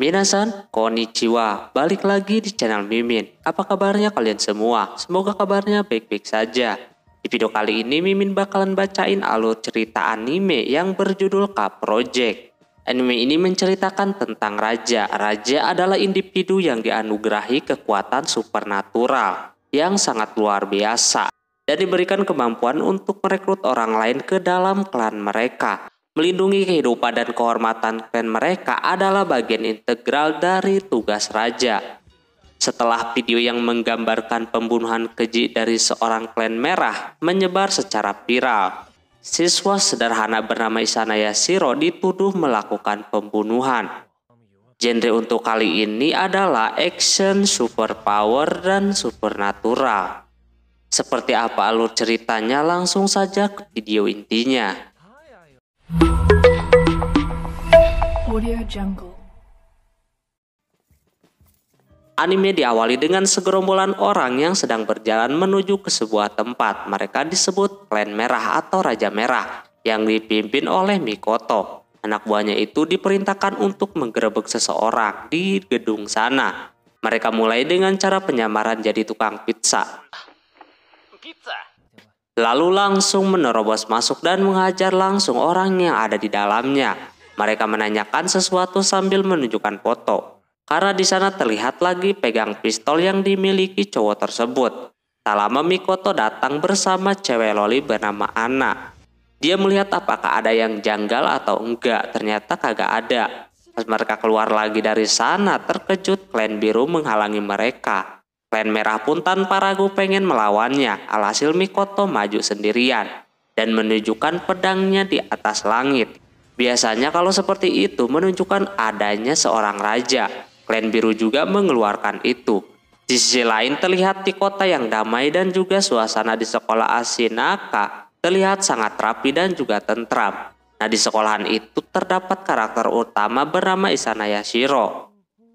Minasan, konnichiwa. Balik lagi di channel Mimin. Apa kabarnya kalian semua? Semoga kabarnya baik-baik saja. Di video kali ini Mimin bakalan bacain alur cerita anime yang berjudul K-Project. Anime ini menceritakan tentang raja. Raja adalah individu yang dianugerahi kekuatan supernatural yang sangat luar biasa dan diberikan kemampuan untuk merekrut orang lain ke dalam klan mereka. Melindungi kehidupan dan kehormatan klan mereka adalah bagian integral dari tugas raja. Setelah video yang menggambarkan pembunuhan keji dari seorang klan merah menyebar secara viral, siswa sederhana bernama Isanaya Shiro dituduh melakukan pembunuhan. Genre untuk kali ini adalah action, superpower, dan supernatural. Seperti apa alur ceritanya, langsung saja ke video intinya. Audio Jungle. Anime diawali dengan segerombolan orang yang sedang berjalan menuju ke sebuah tempat. Mereka disebut klan merah atau raja merah yang dipimpin oleh Mikoto. Anak buahnya itu diperintahkan untuk menggerebek seseorang di gedung sana. Mereka mulai dengan cara penyamaran jadi tukang pizza. Lalu langsung menerobos masuk dan menghajar langsung orang yang ada di dalamnya. Mereka menanyakan sesuatu sambil menunjukkan foto. Karena di sana terlihat lagi pegang pistol yang dimiliki cowok tersebut. Tak lama Mikoto datang bersama cewek loli bernama Ana. Dia melihat apakah ada yang janggal atau enggak. Ternyata kagak ada. Pas mereka keluar lagi dari sana, terkejut klan biru menghalangi mereka. Klan merah pun tanpa ragu pengen melawannya. Alhasil Mikoto maju sendirian dan menunjukkan pedangnya di atas langit. Biasanya kalau seperti itu menunjukkan adanya seorang raja. Klan biru juga mengeluarkan itu. Di sisi lain terlihat di kota yang damai dan juga suasana di sekolah Ashinaka terlihat sangat rapi dan juga tentram. Nah, di sekolahan itu terdapat karakter utama bernama Isanaya Shiro.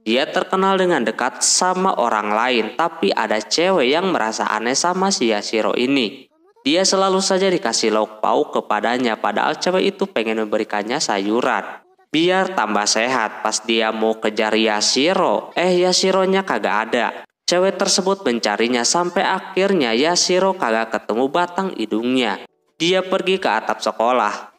Dia terkenal dengan dekat sama orang lain, tapi ada cewek yang merasa aneh sama si Yashiro ini. Dia selalu saja dikasih lauk pauk kepadanya, padahal cewek itu pengen memberikannya sayuran biar tambah sehat. Pas dia mau kejar Yashiro, Yashironya kagak ada. Cewek tersebut mencarinya sampai akhirnya Yashiro kagak ketemu batang hidungnya. Dia pergi ke atap sekolah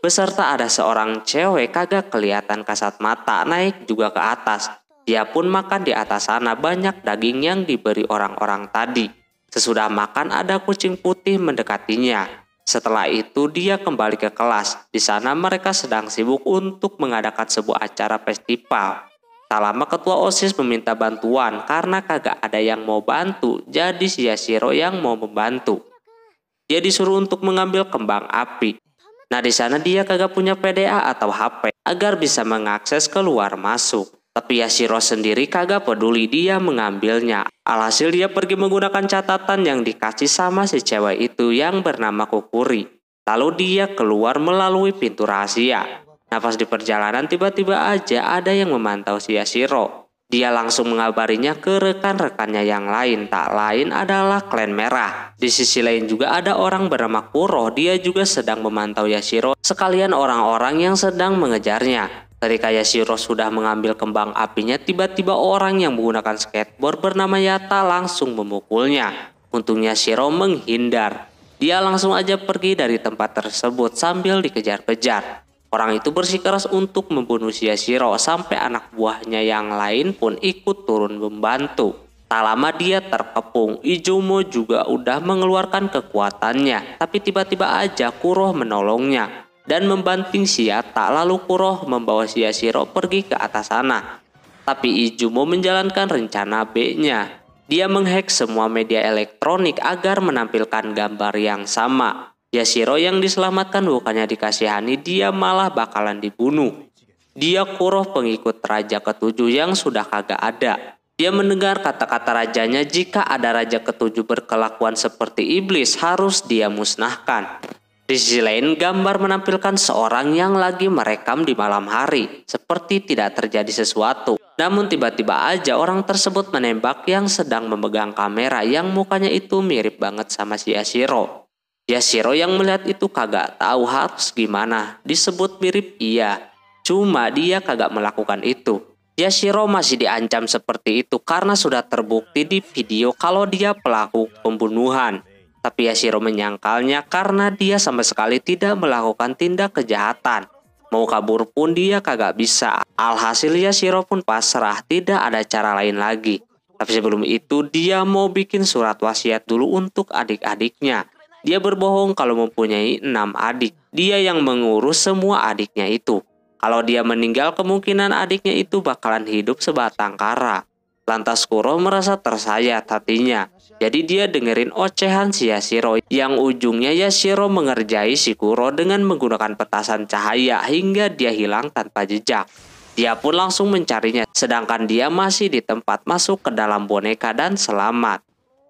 beserta ada seorang cewek kagak kelihatan kasat mata naik juga ke atas. Dia pun makan di atas sana, banyak daging yang diberi orang-orang tadi. Sesudah makan ada kucing putih mendekatinya. Setelah itu dia kembali ke kelas. Di sana mereka sedang sibuk untuk mengadakan sebuah acara festival. Tak lama ketua OSIS meminta bantuan karena kagak ada yang mau bantu. Jadi si Yashiro yang mau membantu. Dia disuruh untuk mengambil kembang api. Nah, di sana dia kagak punya PDA atau HP agar bisa mengakses keluar masuk. Tapi Yashiro sendiri kagak peduli, dia mengambilnya. Alhasil dia pergi menggunakan catatan yang dikasih sama si cewek itu yang bernama Kukuri. Lalu dia keluar melalui pintu rahasia. Nah, pas di perjalanan tiba-tiba aja ada yang memantau si Yashiro. Dia langsung mengabarinya ke rekan-rekannya yang lain. Tak lain adalah klan merah. Di sisi lain juga ada orang bernama Kuro. Dia juga sedang memantau Yashiro sekalian orang-orang yang sedang mengejarnya. Ketika Yashiro sudah mengambil kembang apinya, tiba-tiba orang yang menggunakan skateboard bernama Yata langsung memukulnya. Untungnya Yashiro menghindar. Dia langsung aja pergi dari tempat tersebut sambil dikejar-kejar. Orang itu bersikeras untuk membunuh Yashiro sampai anak buahnya yang lain pun ikut turun membantu. Tak lama dia terkepung. Izumo juga udah mengeluarkan kekuatannya, tapi tiba-tiba aja Kuro menolongnya dan membanting si Yata. Lalu Kuro membawa si Yashiro pergi ke atas sana. Tapi Izumo menjalankan rencana B-nya. Dia menghack semua media elektronik agar menampilkan gambar yang sama. Yashiro yang diselamatkan bukannya dikasihani, dia malah bakalan dibunuh. Dia Kuro pengikut raja ketujuh yang sudah kagak ada. Dia mendengar kata-kata rajanya, jika ada raja ketujuh berkelakuan seperti iblis harus dia musnahkan. Di sisi lain gambar menampilkan seorang yang lagi merekam di malam hari, seperti tidak terjadi sesuatu. Namun tiba-tiba aja orang tersebut menembak yang sedang memegang kamera yang mukanya itu mirip banget sama si Yashiro. Yashiro yang melihat itu kagak tahu harus gimana. Disebut mirip iya, cuma dia kagak melakukan itu. Yashiro masih diancam seperti itu karena sudah terbukti di video kalau dia pelaku pembunuhan. Tapi Yashiro menyangkalnya karena dia sama sekali tidak melakukan tindak kejahatan. Mau kabur pun dia kagak bisa. Alhasil Yashiro pun pasrah, tidak ada cara lain lagi. Tapi sebelum itu dia mau bikin surat wasiat dulu untuk adik-adiknya. Dia berbohong kalau mempunyai 6 adik. Dia yang mengurus semua adiknya itu. Kalau dia meninggal, kemungkinan adiknya itu bakalan hidup sebatang kara. Lantas Kuro merasa tersayat hatinya. Jadi dia dengerin ocehan si Yashiro, yang ujungnya Yashiro mengerjai si Kuro dengan menggunakan petasan cahaya hingga dia hilang tanpa jejak. Dia pun langsung mencarinya, sedangkan dia masih di tempat masuk ke dalam boneka dan selamat.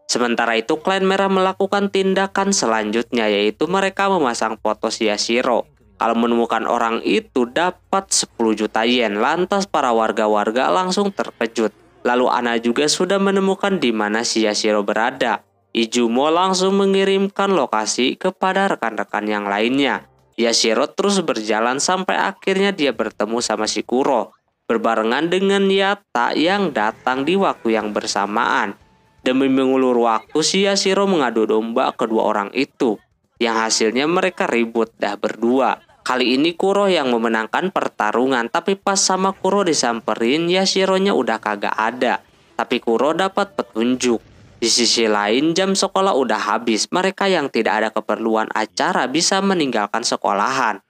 Sementara itu klan merah melakukan tindakan selanjutnya, yaitu mereka memasang foto si Yashiro. Kalau menemukan orang itu dapat 10 juta yen. Lantas para warga-warga langsung terkejut. Lalu Ana juga sudah menemukan di mana si Yashiro berada. Izumo langsung mengirimkan lokasi kepada rekan-rekan yang lainnya. Yashiro terus berjalan sampai akhirnya dia bertemu sama si Kuro. Berbarengan dengan Yatta yang datang di waktu yang bersamaan. Demi mengulur waktu, si Yashiro mengadu domba kedua orang itu. Yang hasilnya mereka ribut dah berdua. Kali ini Kuro yang memenangkan pertarungan, tapi pas sama Kuro disamperin, Yashironya udah kagak ada. Tapi Kuro dapat petunjuk. Di sisi lain, jam sekolah udah habis. Mereka yang tidak ada keperluan acara bisa meninggalkan sekolahan.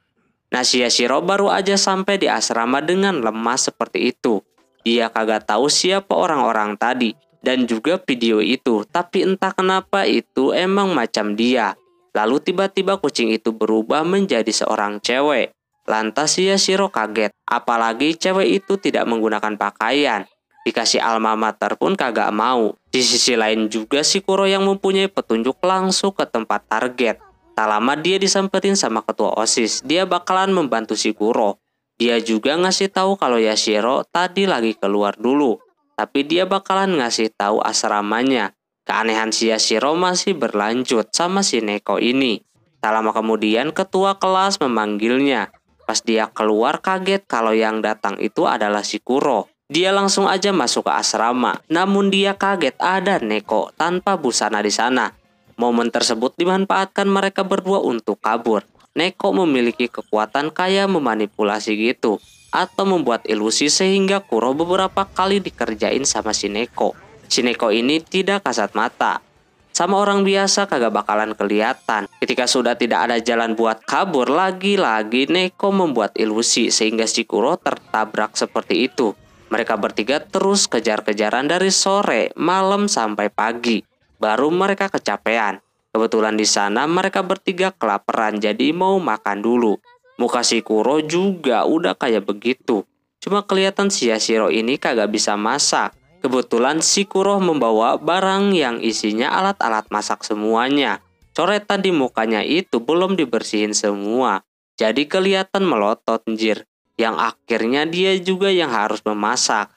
Nah, si Yashiro baru aja sampai di asrama dengan lemas seperti itu. Dia kagak tahu siapa orang-orang tadi dan juga video itu, tapi entah kenapa itu emang macam dia. Lalu tiba-tiba kucing itu berubah menjadi seorang cewek. Lantas si Yashiro kaget, apalagi cewek itu tidak menggunakan pakaian. Dikasih alma mater pun kagak mau. Di sisi lain juga si Kuro yang mempunyai petunjuk langsung ke tempat target. Tak lama dia disamperin sama ketua OSIS, dia bakalan membantu si Kuro. Dia juga ngasih tahu kalau Yashiro tadi lagi keluar dulu. Tapi dia bakalan ngasih tahu asramanya. Keanehan si Yashiro masih berlanjut sama si Neko ini. Tak lama kemudian ketua kelas memanggilnya. Pas dia keluar kaget kalau yang datang itu adalah si Kuro. Dia langsung aja masuk ke asrama. Namun dia kaget ada Neko tanpa busana di sana. Momen tersebut dimanfaatkan mereka berdua untuk kabur. Neko memiliki kekuatan kayak memanipulasi gitu. Atau membuat ilusi sehingga Kuro beberapa kali dikerjain sama si Neko. Si Neko ini tidak kasat mata. Sama orang biasa kagak bakalan kelihatan. Ketika sudah tidak ada jalan buat kabur, lagi-lagi Neko membuat ilusi sehingga si Kuro tertabrak seperti itu. Mereka bertiga terus kejar-kejaran dari sore, malam sampai pagi. Baru mereka kecapean. Kebetulan di sana mereka bertiga kelaparan jadi mau makan dulu. Muka si Kuro juga udah kayak begitu. Cuma kelihatan si Yashiro ini kagak bisa masak. Kebetulan si Kuro membawa barang yang isinya alat-alat masak semuanya. Coretan di mukanya itu belum dibersihin semua. Jadi kelihatan melotot anjir. Yang akhirnya dia juga yang harus memasak.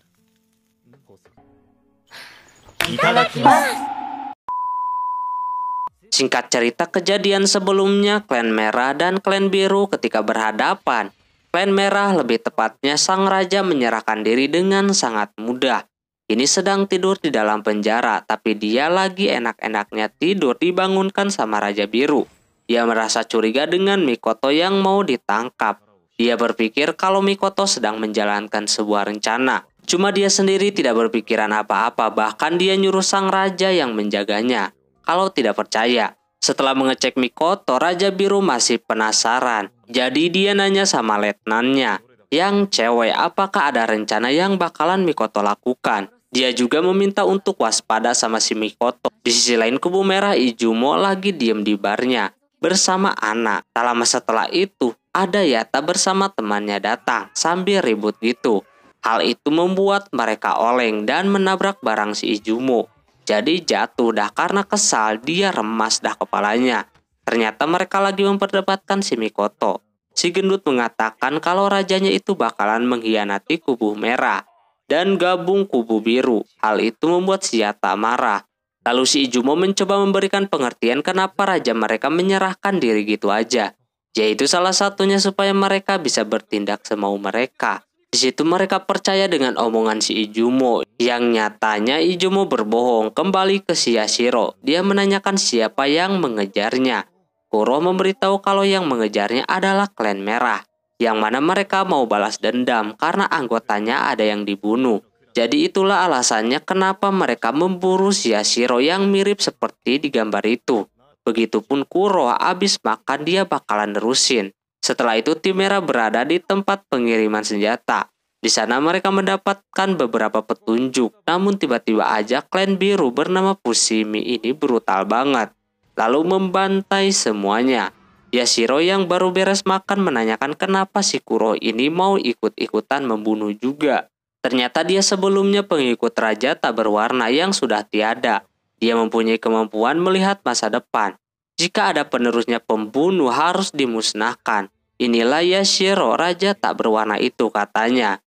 Singkat cerita, kejadian sebelumnya klan merah dan klan biru ketika berhadapan. Klan merah, lebih tepatnya sang raja, menyerahkan diri dengan sangat mudah. Ini sedang tidur di dalam penjara, tapi dia lagi enak-enaknya tidur dibangunkan sama Raja Biru. Dia merasa curiga dengan Mikoto yang mau ditangkap. Dia berpikir kalau Mikoto sedang menjalankan sebuah rencana. Cuma dia sendiri tidak berpikiran apa-apa, bahkan dia nyuruh sang raja yang menjaganya. Kalau tidak percaya, setelah mengecek Mikoto, Raja Biru masih penasaran. Jadi dia nanya sama letnannya, yang cewek, apakah ada rencana yang bakalan Mikoto lakukan. Dia juga meminta untuk waspada sama si Mikoto. Di sisi lain, kubu merah Izumo lagi diem di barnya bersama Ana. Tak lama setelah itu, ada Yatta bersama temannya datang sambil ribut gitu. Hal itu membuat mereka oleng dan menabrak barang si Izumo. Jadi jatuh dah karena kesal, dia remas dah kepalanya. Ternyata mereka lagi memperdebatkan si Mikoto. Si gendut mengatakan kalau rajanya itu bakalan mengkhianati kubu merah dan gabung kubu biru. Hal itu membuat si Yatta marah. Lalu si Izumo mencoba memberikan pengertian kenapa raja mereka menyerahkan diri gitu aja. Yaitu salah satunya supaya mereka bisa bertindak semau mereka. Di situ mereka percaya dengan omongan si Izumo, yang nyatanya Izumo berbohong kembali ke si Yashiro. Dia menanyakan siapa yang mengejarnya. Kuro memberitahu kalau yang mengejarnya adalah klan merah, yang mana mereka mau balas dendam karena anggotanya ada yang dibunuh. Jadi itulah alasannya kenapa mereka memburu si Yashiro yang mirip seperti di gambar itu. Begitupun Kuro, abis makan dia bakalan nerusin. Setelah itu tim merah berada di tempat pengiriman senjata. Di sana mereka mendapatkan beberapa petunjuk, namun tiba-tiba aja klan biru bernama Fushimi ini brutal banget, lalu membantai semuanya. Yashiro yang baru beres makan menanyakan kenapa si Kuro ini mau ikut-ikutan membunuh juga. Ternyata dia sebelumnya pengikut raja tak berwarna yang sudah tiada. Dia mempunyai kemampuan melihat masa depan. Jika ada penerusnya pembunuh harus dimusnahkan. Inilah Yashiro, raja tak berwarna itu, katanya.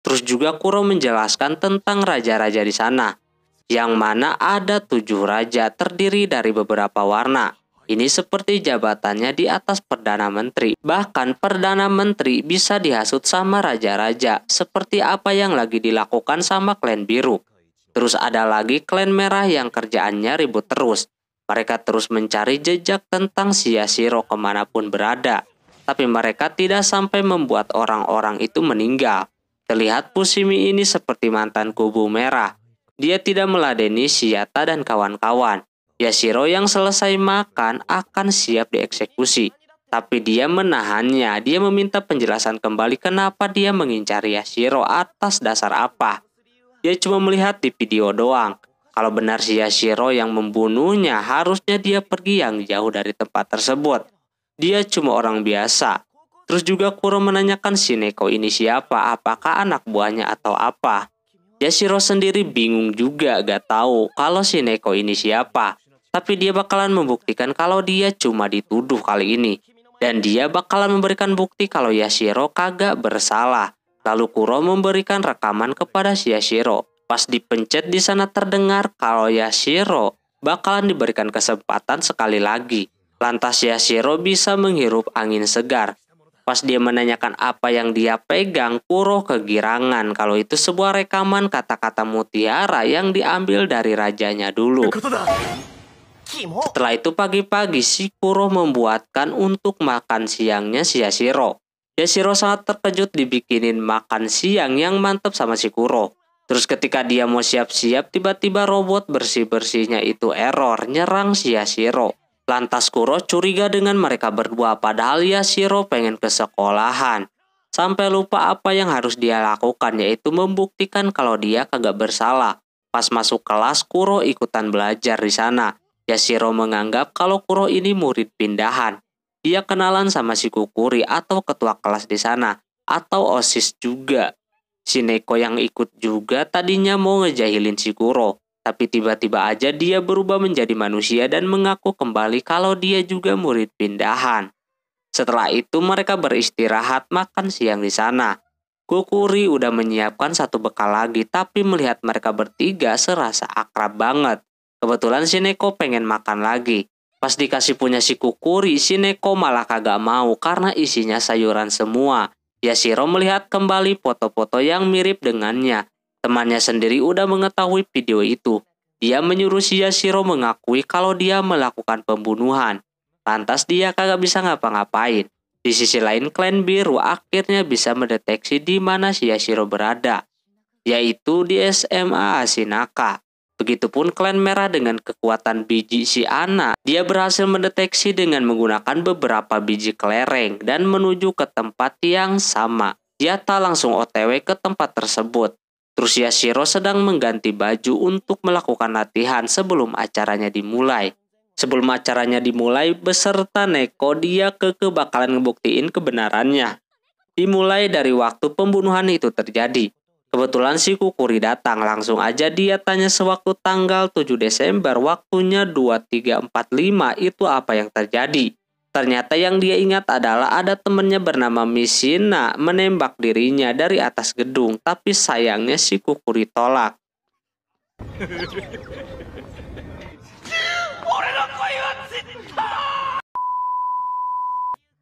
Terus juga Kuro menjelaskan tentang raja-raja di sana, yang mana ada 7 raja terdiri dari beberapa warna. Ini seperti jabatannya di atas Perdana Menteri. Bahkan Perdana Menteri bisa dihasut sama raja-raja, seperti apa yang lagi dilakukan sama klan biru. Terus ada lagi klan merah yang kerjaannya ribut terus. Mereka terus mencari jejak tentang si Yashiro kemanapun berada. Tapi mereka tidak sampai membuat orang-orang itu meninggal. Terlihat Fushimi ini seperti mantan kubu merah. Dia tidak meladeni Shiata dan kawan-kawan. Yashiro yang selesai makan akan siap dieksekusi. Tapi dia menahannya. Dia meminta penjelasan kembali kenapa dia mengincar Yashiro atas dasar apa. Dia cuma melihat di video doang. Kalau benar si Yashiro yang membunuhnya, harusnya dia pergi yang jauh dari tempat tersebut. Dia cuma orang biasa. Terus juga Kuro menanyakan si Neko ini siapa, apakah anak buahnya atau apa. Yashiro sendiri bingung juga, gak tahu kalau si Neko ini siapa. Tapi dia bakalan membuktikan kalau dia cuma dituduh kali ini. Dan dia bakalan memberikan bukti kalau Yashiro kagak bersalah. Lalu Kuro memberikan rekaman kepada si Yashiro. Pas dipencet di sana terdengar kalau Yashiro bakalan diberikan kesempatan sekali lagi. Lantas Yashiro bisa menghirup angin segar. Pas dia menanyakan apa yang dia pegang, Kuro kegirangan kalau itu sebuah rekaman kata-kata mutiara yang diambil dari rajanya dulu. Setelah itu pagi-pagi si Kuro membuatkan untuk makan siangnya si Yashiro. Yashiro sangat terkejut dibikinin makan siang yang mantap sama si Kuro. Terus ketika dia mau siap-siap, tiba-tiba robot bersih-bersihnya itu error, nyerang si Yashiro. Lantas Kuro curiga dengan mereka berdua, padahal Yashiro pengen ke sekolahan. Sampai lupa apa yang harus dia lakukan, yaitu membuktikan kalau dia kagak bersalah. Pas masuk kelas, Kuro ikutan belajar di sana. Yashiro menganggap kalau Kuro ini murid pindahan. Dia kenalan sama si Kukuri atau ketua kelas di sana, atau OSIS juga. Si Neko yang ikut juga tadinya mau ngejahilin si Kuro. Tapi tiba-tiba aja dia berubah menjadi manusia dan mengaku kembali kalau dia juga murid pindahan. Setelah itu mereka beristirahat makan siang di sana. Kukuri udah menyiapkan satu bekal lagi, tapi melihat mereka bertiga serasa akrab banget. Kebetulan si Neko pengen makan lagi. Pas dikasih punya si Kukuri, si Neko malah kagak mau karena isinya sayuran semua. Yashiro melihat kembali foto-foto yang mirip dengannya. Temannya sendiri udah mengetahui video itu. Dia menyuruh si Yashiro mengakui kalau dia melakukan pembunuhan. Lantas dia kagak bisa ngapa-ngapain. Di sisi lain klan biru akhirnya bisa mendeteksi di mana si Yashiro berada, yaitu di SMA Ashinaka. Begitupun klan merah dengan kekuatan biji si Ana. Dia berhasil mendeteksi dengan menggunakan beberapa biji kelereng dan menuju ke tempat yang sama. Yata langsung OTW ke tempat tersebut. Terus Yashiro sedang mengganti baju untuk melakukan latihan sebelum acaranya dimulai. Sebelum acaranya dimulai, beserta Neko dia bakalan ngebuktiin kebenarannya. Dimulai dari waktu pembunuhan itu terjadi. Kebetulan si Kukuri datang, langsung aja dia tanya sewaktu tanggal 7 Desember waktunya 23.45 itu apa yang terjadi. Ternyata yang dia ingat adalah ada temennya bernama Mishina menembak dirinya dari atas gedung, tapi sayangnya si Kukuri tolak.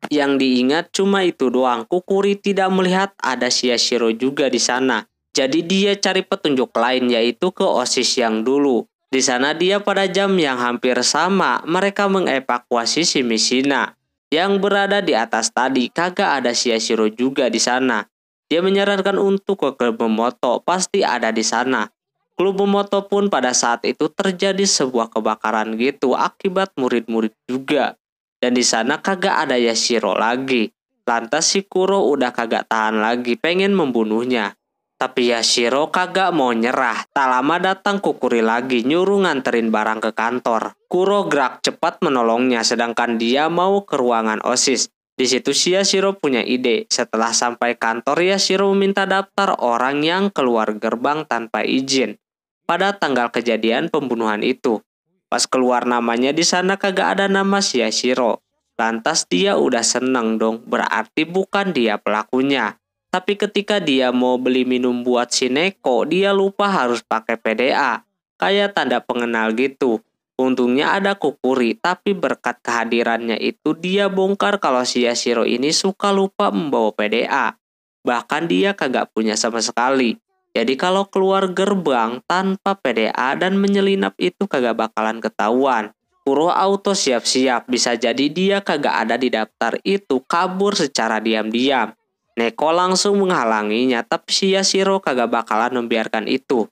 Yang diingat cuma itu doang. Kukuri tidak melihat ada Shiyashiro juga di sana. Jadi dia cari petunjuk lain, yaitu ke OSIS yang dulu. Di sana dia pada jam yang hampir sama, mereka mengevakuasi si Mishina yang berada di atas tadi. Kagak ada Shiyashiro juga di sana. Dia menyarankan untuk ke klub Momoto, pasti ada di sana. Klub Momoto pun pada saat itu terjadi sebuah kebakaran gitu akibat murid-murid juga. Dan di sana kagak ada Yashiro lagi. Lantas si Kuro udah kagak tahan lagi, pengen membunuhnya. Tapi Yashiro kagak mau nyerah. Tak lama datang Kukuri lagi, nyuruh nganterin barang ke kantor. Kuro gerak cepat menolongnya, sedangkan dia mau ke ruangan OSIS. Di situ si Yashiro punya ide. Setelah sampai kantor, Yashiro meminta daftar orang yang keluar gerbang tanpa izin pada tanggal kejadian pembunuhan itu. Pas keluar namanya, di sana kagak ada nama si Yashiro. Lantas dia udah seneng dong, berarti bukan dia pelakunya. Tapi ketika dia mau beli minum buat si Neko, dia lupa harus pakai PDA. Kayak tanda pengenal gitu. Untungnya ada Kukuri, tapi berkat kehadirannya itu dia bongkar kalau si Yashiro ini suka lupa membawa PDA. Bahkan dia kagak punya sama sekali. Jadi kalau keluar gerbang tanpa PDA dan menyelinap itu kagak bakalan ketahuan. Kuro auto siap-siap, bisa jadi dia kagak ada di daftar itu, kabur secara diam-diam. Neko langsung menghalanginya, tapi si Yashiro kagak bakalan membiarkan itu.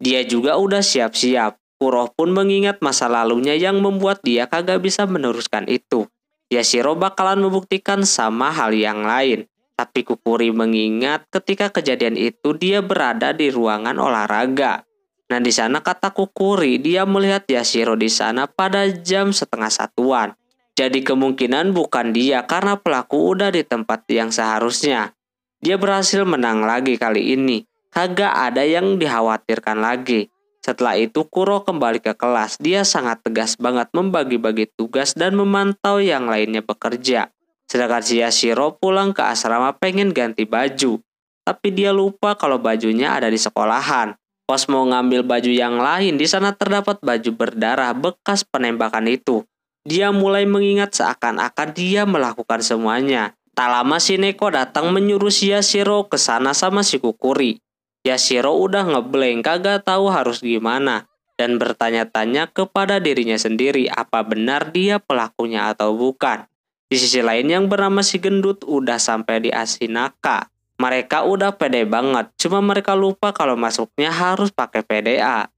Dia juga udah siap-siap. Kuro pun mengingat masa lalunya yang membuat dia kagak bisa meneruskan itu. Yashiro bakalan membuktikan sama hal yang lain. Tapi Kukuri mengingat ketika kejadian itu dia berada di ruangan olahraga. Nah di sana kata Kukuri, dia melihat Yashiro di sana pada jam 12:30. Jadi kemungkinan bukan dia karena pelaku udah di tempat yang seharusnya. Dia berhasil menang lagi kali ini. Kagak ada yang dikhawatirkan lagi. Setelah itu Kuro kembali ke kelas. Dia sangat tegas banget membagi-bagi tugas dan memantau yang lainnya bekerja. Sedangkan si Yashiro pulang ke asrama pengen ganti baju. Tapi dia lupa kalau bajunya ada di sekolahan. Pas mau ngambil baju yang lain, di sana terdapat baju berdarah bekas penembakan itu. Dia mulai mengingat seakan-akan dia melakukan semuanya. Tak lama si Neko datang menyuruh si Yashiro ke sana sama si Kukuri. Yashiro udah ngeblank, kagak tahu harus gimana. Dan bertanya-tanya kepada dirinya sendiri apa benar dia pelakunya atau bukan. Di sisi lain yang bernama si Gendut udah sampai di Asinaka. Mereka udah pede banget, cuma mereka lupa kalau masuknya harus pakai PDA.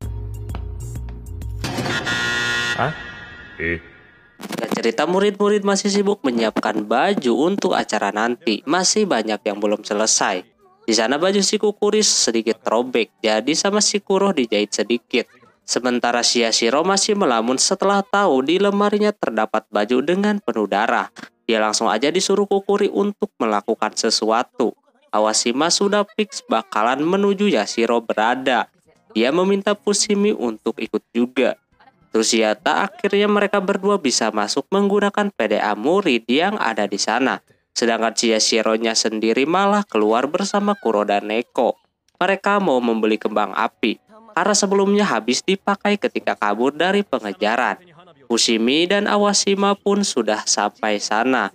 Hah? Dan cerita murid-murid masih sibuk menyiapkan baju untuk acara nanti. Masih banyak yang belum selesai. Di sana baju si Kukuri sedikit robek, jadi sama si Kuro dijahit sedikit. Sementara si Yashiro masih melamun setelah tahu di lemarinya terdapat baju dengan penuh darah. Dia langsung aja disuruh Kukuri untuk melakukan sesuatu. Awashima sudah fix bakalan menuju Yashiro berada. Dia meminta Fushimi untuk ikut juga. Terus akhirnya mereka berdua bisa masuk menggunakan PDA murid yang ada di sana. Sedangkan si Yashiro-nya sendiri malah keluar bersama Kuro dan Neko. Mereka mau membeli kembang api karena sebelumnya habis dipakai ketika kabur dari pengejaran. Fushimi dan Awashima pun sudah sampai sana.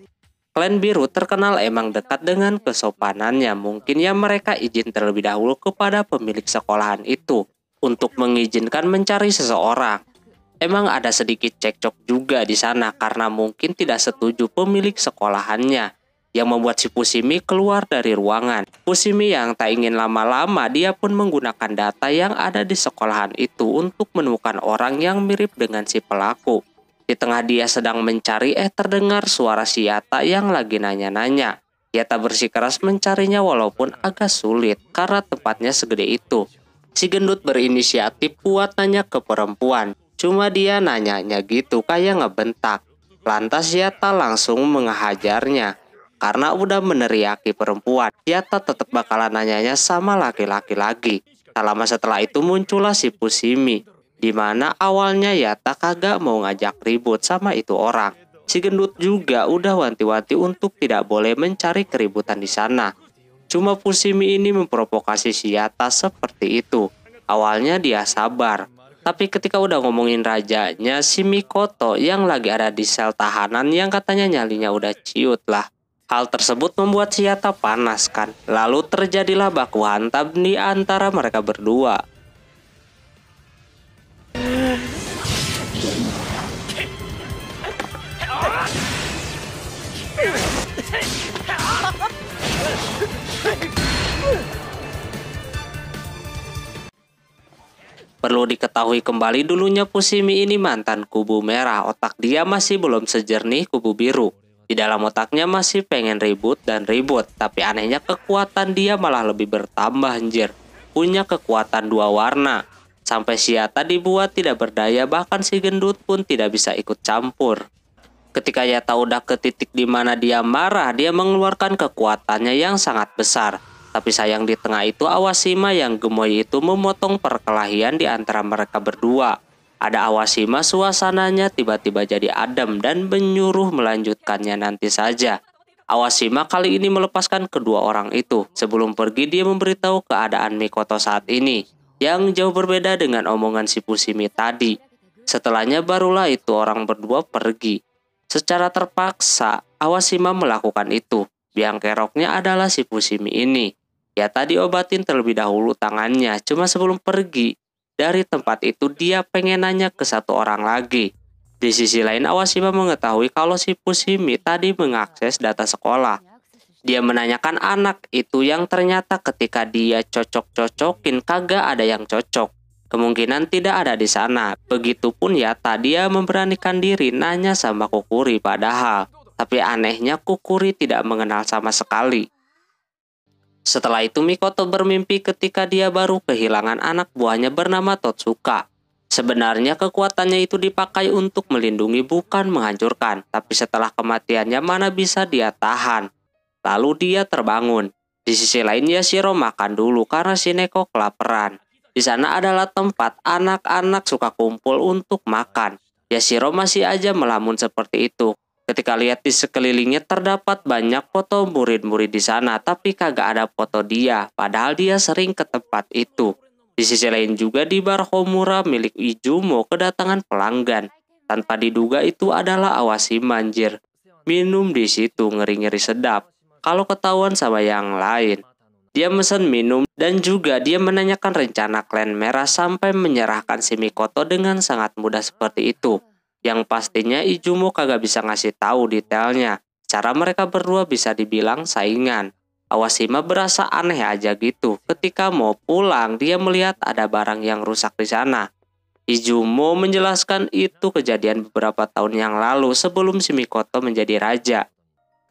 Klan biru terkenal emang dekat dengan kesopanannya. Mungkin ya mereka izin terlebih dahulu kepada pemilik sekolahan itu untuk mengizinkan mencari seseorang. Emang ada sedikit cekcok juga di sana karena mungkin tidak setuju pemilik sekolahannya yang membuat si Fushimi keluar dari ruangan. Fushimi yang tak ingin lama-lama, dia pun menggunakan data yang ada di sekolahan itu untuk menemukan orang yang mirip dengan si pelaku. Di tengah dia sedang mencari, terdengar suara si Yata yang lagi nanya-nanya. Yata bersikeras mencarinya walaupun agak sulit karena tempatnya segede itu. Si Gendut berinisiatif buat nanya ke perempuan. Cuma dia nanyanya gitu kayak ngebentak. Lantas Yata langsung menghajarnya. Karena udah meneriaki perempuan, Yata tetap bakalan nanyanya sama laki-laki lagi. Tak lama setelah itu muncullah si Fushimi. Dimana awalnya Yata kagak mau ngajak ribut sama itu orang. Si Gendut juga udah wanti-wanti untuk tidak boleh mencari keributan di sana. Cuma Fushimi ini memprovokasi si Yata seperti itu. Awalnya dia sabar. Tapi ketika udah ngomongin rajanya, si Mikoto yang lagi ada di sel tahanan yang katanya nyalinya udah ciut lah. Hal tersebut membuat si Yatta panas kan. Lalu terjadilah baku hantam di antara mereka berdua. Perlu diketahui kembali dulunya Fushimi ini mantan kubu merah, otak dia masih belum sejernih kubu biru. Di dalam otaknya masih pengen ribut dan ribut, tapi anehnya kekuatan dia malah lebih bertambah anjir. Punya kekuatan dua warna. Sampai si Yatta dibuat tidak berdaya, bahkan si gendut pun tidak bisa ikut campur. Ketika Yatta udah ke titik di mana dia marah, dia mengeluarkan kekuatannya yang sangat besar. Tapi sayang di tengah itu Awashima yang gemoy itu memotong perkelahian di antara mereka berdua. Ada Awashima, suasananya tiba-tiba jadi adem dan menyuruh melanjutkannya nanti saja. Awashima kali ini melepaskan kedua orang itu. Sebelum pergi dia memberitahu keadaan Mikoto saat ini, yang jauh berbeda dengan omongan si Fushimi tadi. Setelahnya barulah itu orang berdua pergi. Secara terpaksa Awashima melakukan itu. Biang keroknya adalah si Fushimi ini. Ya tadi obatin terlebih dahulu tangannya, cuma sebelum pergi dari tempat itu dia pengen nanya ke satu orang lagi. Di sisi lain Awashima mengetahui kalau si Fushimi tadi mengakses data sekolah. Dia menanyakan anak itu yang ternyata ketika dia cocok-cocokin kagak ada yang cocok. Kemungkinan tidak ada di sana. Begitupun Yatta, dia memberanikan diri nanya sama Kukuri padahal. Tapi anehnya Kukuri tidak mengenal sama sekali. Setelah itu Mikoto bermimpi ketika dia baru kehilangan anak buahnya bernama Totsuka. Sebenarnya kekuatannya itu dipakai untuk melindungi bukan menghancurkan. Tapi setelah kematiannya mana bisa dia tahan. Lalu dia terbangun. Di sisi lain Yashiro makan dulu karena si Neko kelaparan. Di sana adalah tempat anak-anak suka kumpul untuk makan. Yashiro masih aja melamun seperti itu. Ketika lihat di sekelilingnya terdapat banyak foto murid-murid di sana, tapi kagak ada foto dia, padahal dia sering ke tempat itu. Di sisi lain juga di bar Homura milik Izumo kedatangan pelanggan. Tanpa diduga itu adalah Awashima anjir. Minum di situ ngeri-ngeri sedap. Kalau ketahuan sama yang lain. Dia mesen minum dan juga dia menanyakan rencana klan merah sampai menyerahkan si Mikoto dengan sangat mudah seperti itu. Yang pastinya Izumo kagak bisa ngasih tahu detailnya. Cara mereka berdua bisa dibilang saingan. Awashima berasa aneh aja gitu. Ketika mau pulang, dia melihat ada barang yang rusak di sana. Izumo menjelaskan itu kejadian beberapa tahun yang lalu sebelum si Mikoto menjadi raja.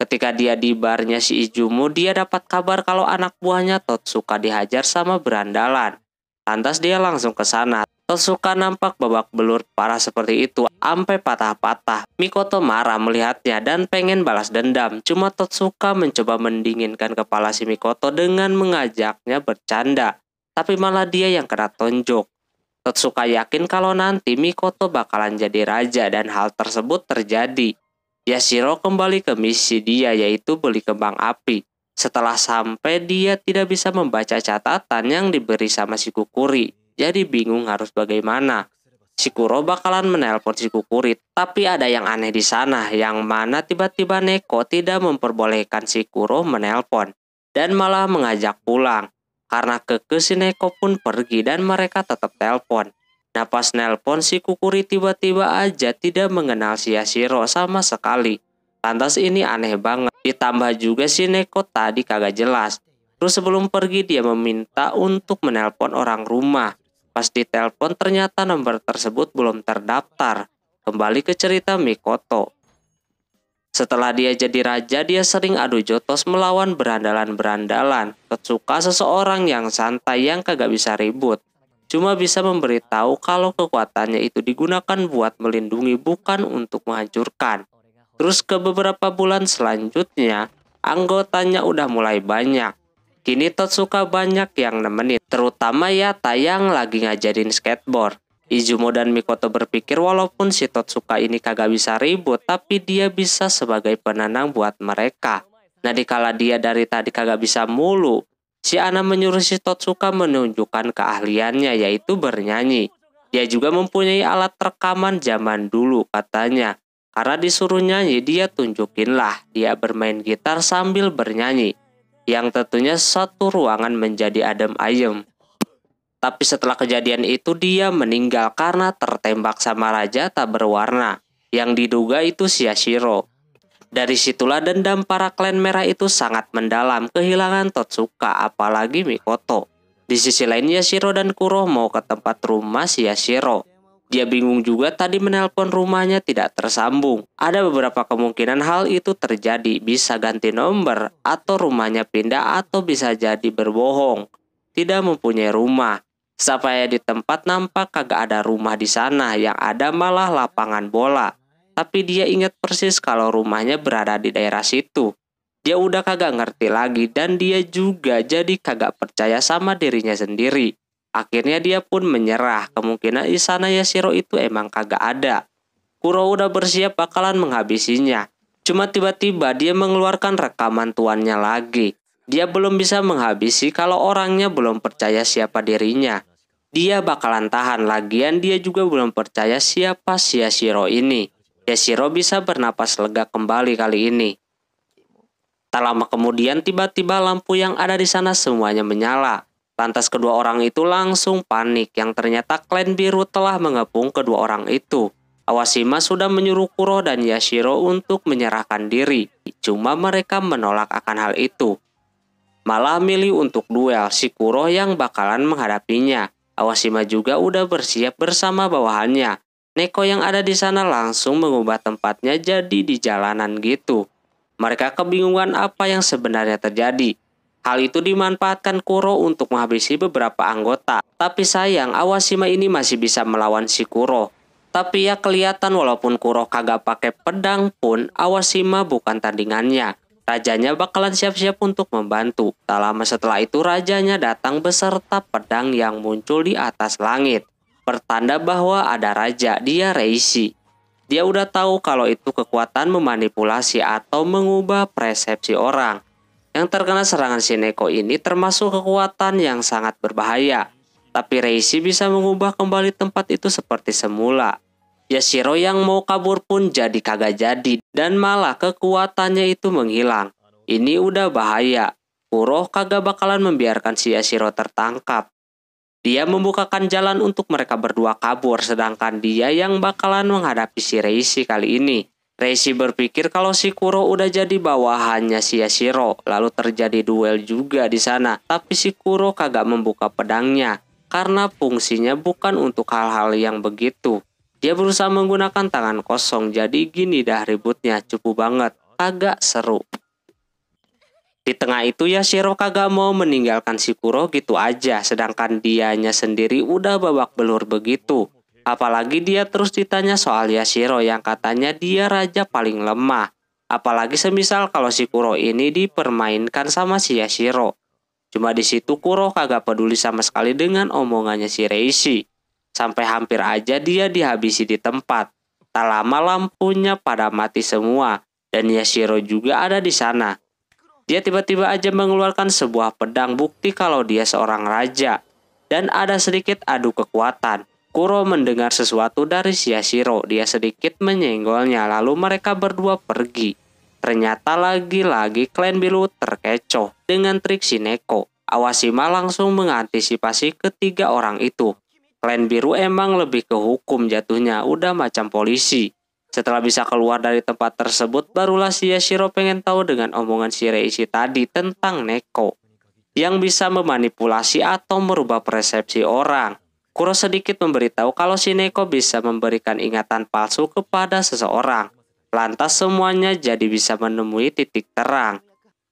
Ketika dia di barnya si Izumo, dia dapat kabar kalau anak buahnya Totsuka dihajar sama berandalan. Lantas dia langsung ke sana. Totsuka nampak babak belur parah seperti itu, sampai patah-patah. Mikoto marah melihatnya dan pengen balas dendam. Cuma Totsuka mencoba mendinginkan kepala si Mikoto dengan mengajaknya bercanda. Tapi malah dia yang kena tonjok. Totsuka yakin kalau nanti Mikoto bakalan jadi raja dan hal tersebut terjadi. Yashiro kembali ke misi dia yaitu beli kembang api. Setelah sampai dia tidak bisa membaca catatan yang diberi sama si Kukuri. Jadi bingung harus bagaimana. Si Kuro bakalan menelpon si Kukuri, tapi ada yang aneh di sana, yang mana tiba-tiba Neko tidak memperbolehkan si Kuro menelpon dan malah mengajak pulang. Karena kekeh si Neko pun pergi dan mereka tetap telepon. Nah pas nelpon si Kukuri tiba-tiba aja tidak mengenal si Yashiro sama sekali. Lantas ini aneh banget. Ditambah juga si Neko tadi kagak jelas. Terus sebelum pergi dia meminta untuk menelpon orang rumah. Pas ditelepon ternyata nomor tersebut belum terdaftar. Kembali ke cerita Mikoto. Setelah dia jadi raja, dia sering adu jotos melawan berandalan-berandalan. Totsuka seseorang yang santai yang kagak bisa ribut. Cuma bisa memberitahu kalau kekuatannya itu digunakan buat melindungi bukan untuk menghancurkan. Terus ke beberapa bulan selanjutnya, anggotanya udah mulai banyak. Kini Totsuka banyak yang nemenin, terutama Yatta yang lagi ngajarin skateboard. Izumo dan Mikoto berpikir walaupun si Totsuka ini kagak bisa ribut, tapi dia bisa sebagai penenang buat mereka. Nah dikala dia dari tadi kagak bisa mulu, si Ana menyuruh si Totsuka menunjukkan keahliannya yaitu bernyanyi. Dia juga mempunyai alat rekaman zaman dulu katanya. Karena disuruh nyanyi, dia tunjukinlah dia bermain gitar sambil bernyanyi. Yang tentunya satu ruangan menjadi adem ayem. Tapi setelah kejadian itu dia meninggal karena tertembak sama raja tak berwarna. Yang diduga itu Yashiro. Dari situlah dendam para klan merah itu sangat mendalam, kehilangan Totsuka apalagi Mikoto. Di sisi lain Yashiro dan Kuro mau ke tempat rumah Yashiro. Dia bingung juga tadi menelpon rumahnya tidak tersambung. Ada beberapa kemungkinan hal itu terjadi, bisa ganti nomor, atau rumahnya pindah, atau bisa jadi berbohong. Tidak mempunyai rumah. Sampai di tempat nampak kagak ada rumah di sana, yang ada malah lapangan bola. Tapi dia ingat persis kalau rumahnya berada di daerah situ. Dia udah kagak ngerti lagi dan dia juga jadi kagak percaya sama dirinya sendiri. Akhirnya dia pun menyerah, kemungkinan di sana Yashiro itu emang kagak ada. Kuro udah bersiap bakalan menghabisinya. Cuma tiba-tiba dia mengeluarkan rekaman tuannya lagi. Dia belum bisa menghabisi kalau orangnya belum percaya siapa dirinya. Dia bakalan tahan, lagian dia juga belum percaya siapa Yashiro ini. Yashiro bisa bernapas lega kembali kali ini. Tak lama kemudian tiba-tiba lampu yang ada di sana semuanya menyala. Lantas kedua orang itu langsung panik, yang ternyata klan biru telah mengepung kedua orang itu. Awashima sudah menyuruh Kuro dan Yashiro untuk menyerahkan diri. Cuma mereka menolak akan hal itu. Malah milih untuk duel si Kuro yang bakalan menghadapinya. Awashima juga udah bersiap bersama bawahannya. Neko yang ada di sana langsung mengubah tempatnya jadi di jalanan gitu. Mereka kebingungan apa yang sebenarnya terjadi. Hal itu dimanfaatkan Kuro untuk menghabisi beberapa anggota. Tapi sayang Awashima ini masih bisa melawan si Kuro. Tapi ya kelihatan walaupun Kuro kagak pakai pedang pun Awashima bukan tandingannya. Rajanya bakalan siap-siap untuk membantu. Tak lama setelah itu rajanya datang beserta pedang yang muncul di atas langit. Pertanda bahwa ada raja, dia Reishi. Dia udah tahu kalau itu kekuatan memanipulasi atau mengubah persepsi orang. Yang terkena serangan Shineko ini termasuk kekuatan yang sangat berbahaya. Tapi Reishi bisa mengubah kembali tempat itu seperti semula. Yashiro yang mau kabur pun jadi kagak jadi dan malah kekuatannya itu menghilang. Ini udah bahaya. Kuro kagak bakalan membiarkan si Yashiro tertangkap. Dia membukakan jalan untuk mereka berdua kabur, sedangkan dia yang bakalan menghadapi si Reishi kali ini. Reishi berpikir kalau si Kuro udah jadi bawahannya si Yashiro, lalu terjadi duel juga di sana. Tapi si Kuro kagak membuka pedangnya, karena fungsinya bukan untuk hal-hal yang begitu. Dia berusaha menggunakan tangan kosong, jadi gini dah ributnya, cupu banget, agak seru. Di tengah itu Yashiro kagak mau meninggalkan si Kuro gitu aja, sedangkan dianya sendiri udah babak belur begitu. Apalagi dia terus ditanya soal Yashiro yang katanya dia raja paling lemah. Apalagi semisal kalau si Kuro ini dipermainkan sama si Yashiro. Cuma di situ Kuro kagak peduli sama sekali dengan omongannya si Reishi. Sampai hampir aja dia dihabisi di tempat. Tak lama lampunya pada mati semua dan Yashiro juga ada di sana. Dia tiba-tiba aja mengeluarkan sebuah pedang, bukti kalau dia seorang raja. Dan ada sedikit adu kekuatan. Kuro mendengar sesuatu dari si Yashiro. Dia sedikit menyenggolnya, lalu mereka berdua pergi. Ternyata lagi-lagi klan biru terkecoh dengan trik Shineko. Awashima langsung mengantisipasi ketiga orang itu. Klan biru emang lebih ke hukum jatuhnya, udah macam polisi. Setelah bisa keluar dari tempat tersebut, barulah si Yashiro pengen tahu dengan omongan si Reishi tadi tentang Neko. Yang bisa memanipulasi atau merubah persepsi orang. Kuro sedikit memberitahu kalau si Neko bisa memberikan ingatan palsu kepada seseorang. Lantas semuanya jadi bisa menemui titik terang.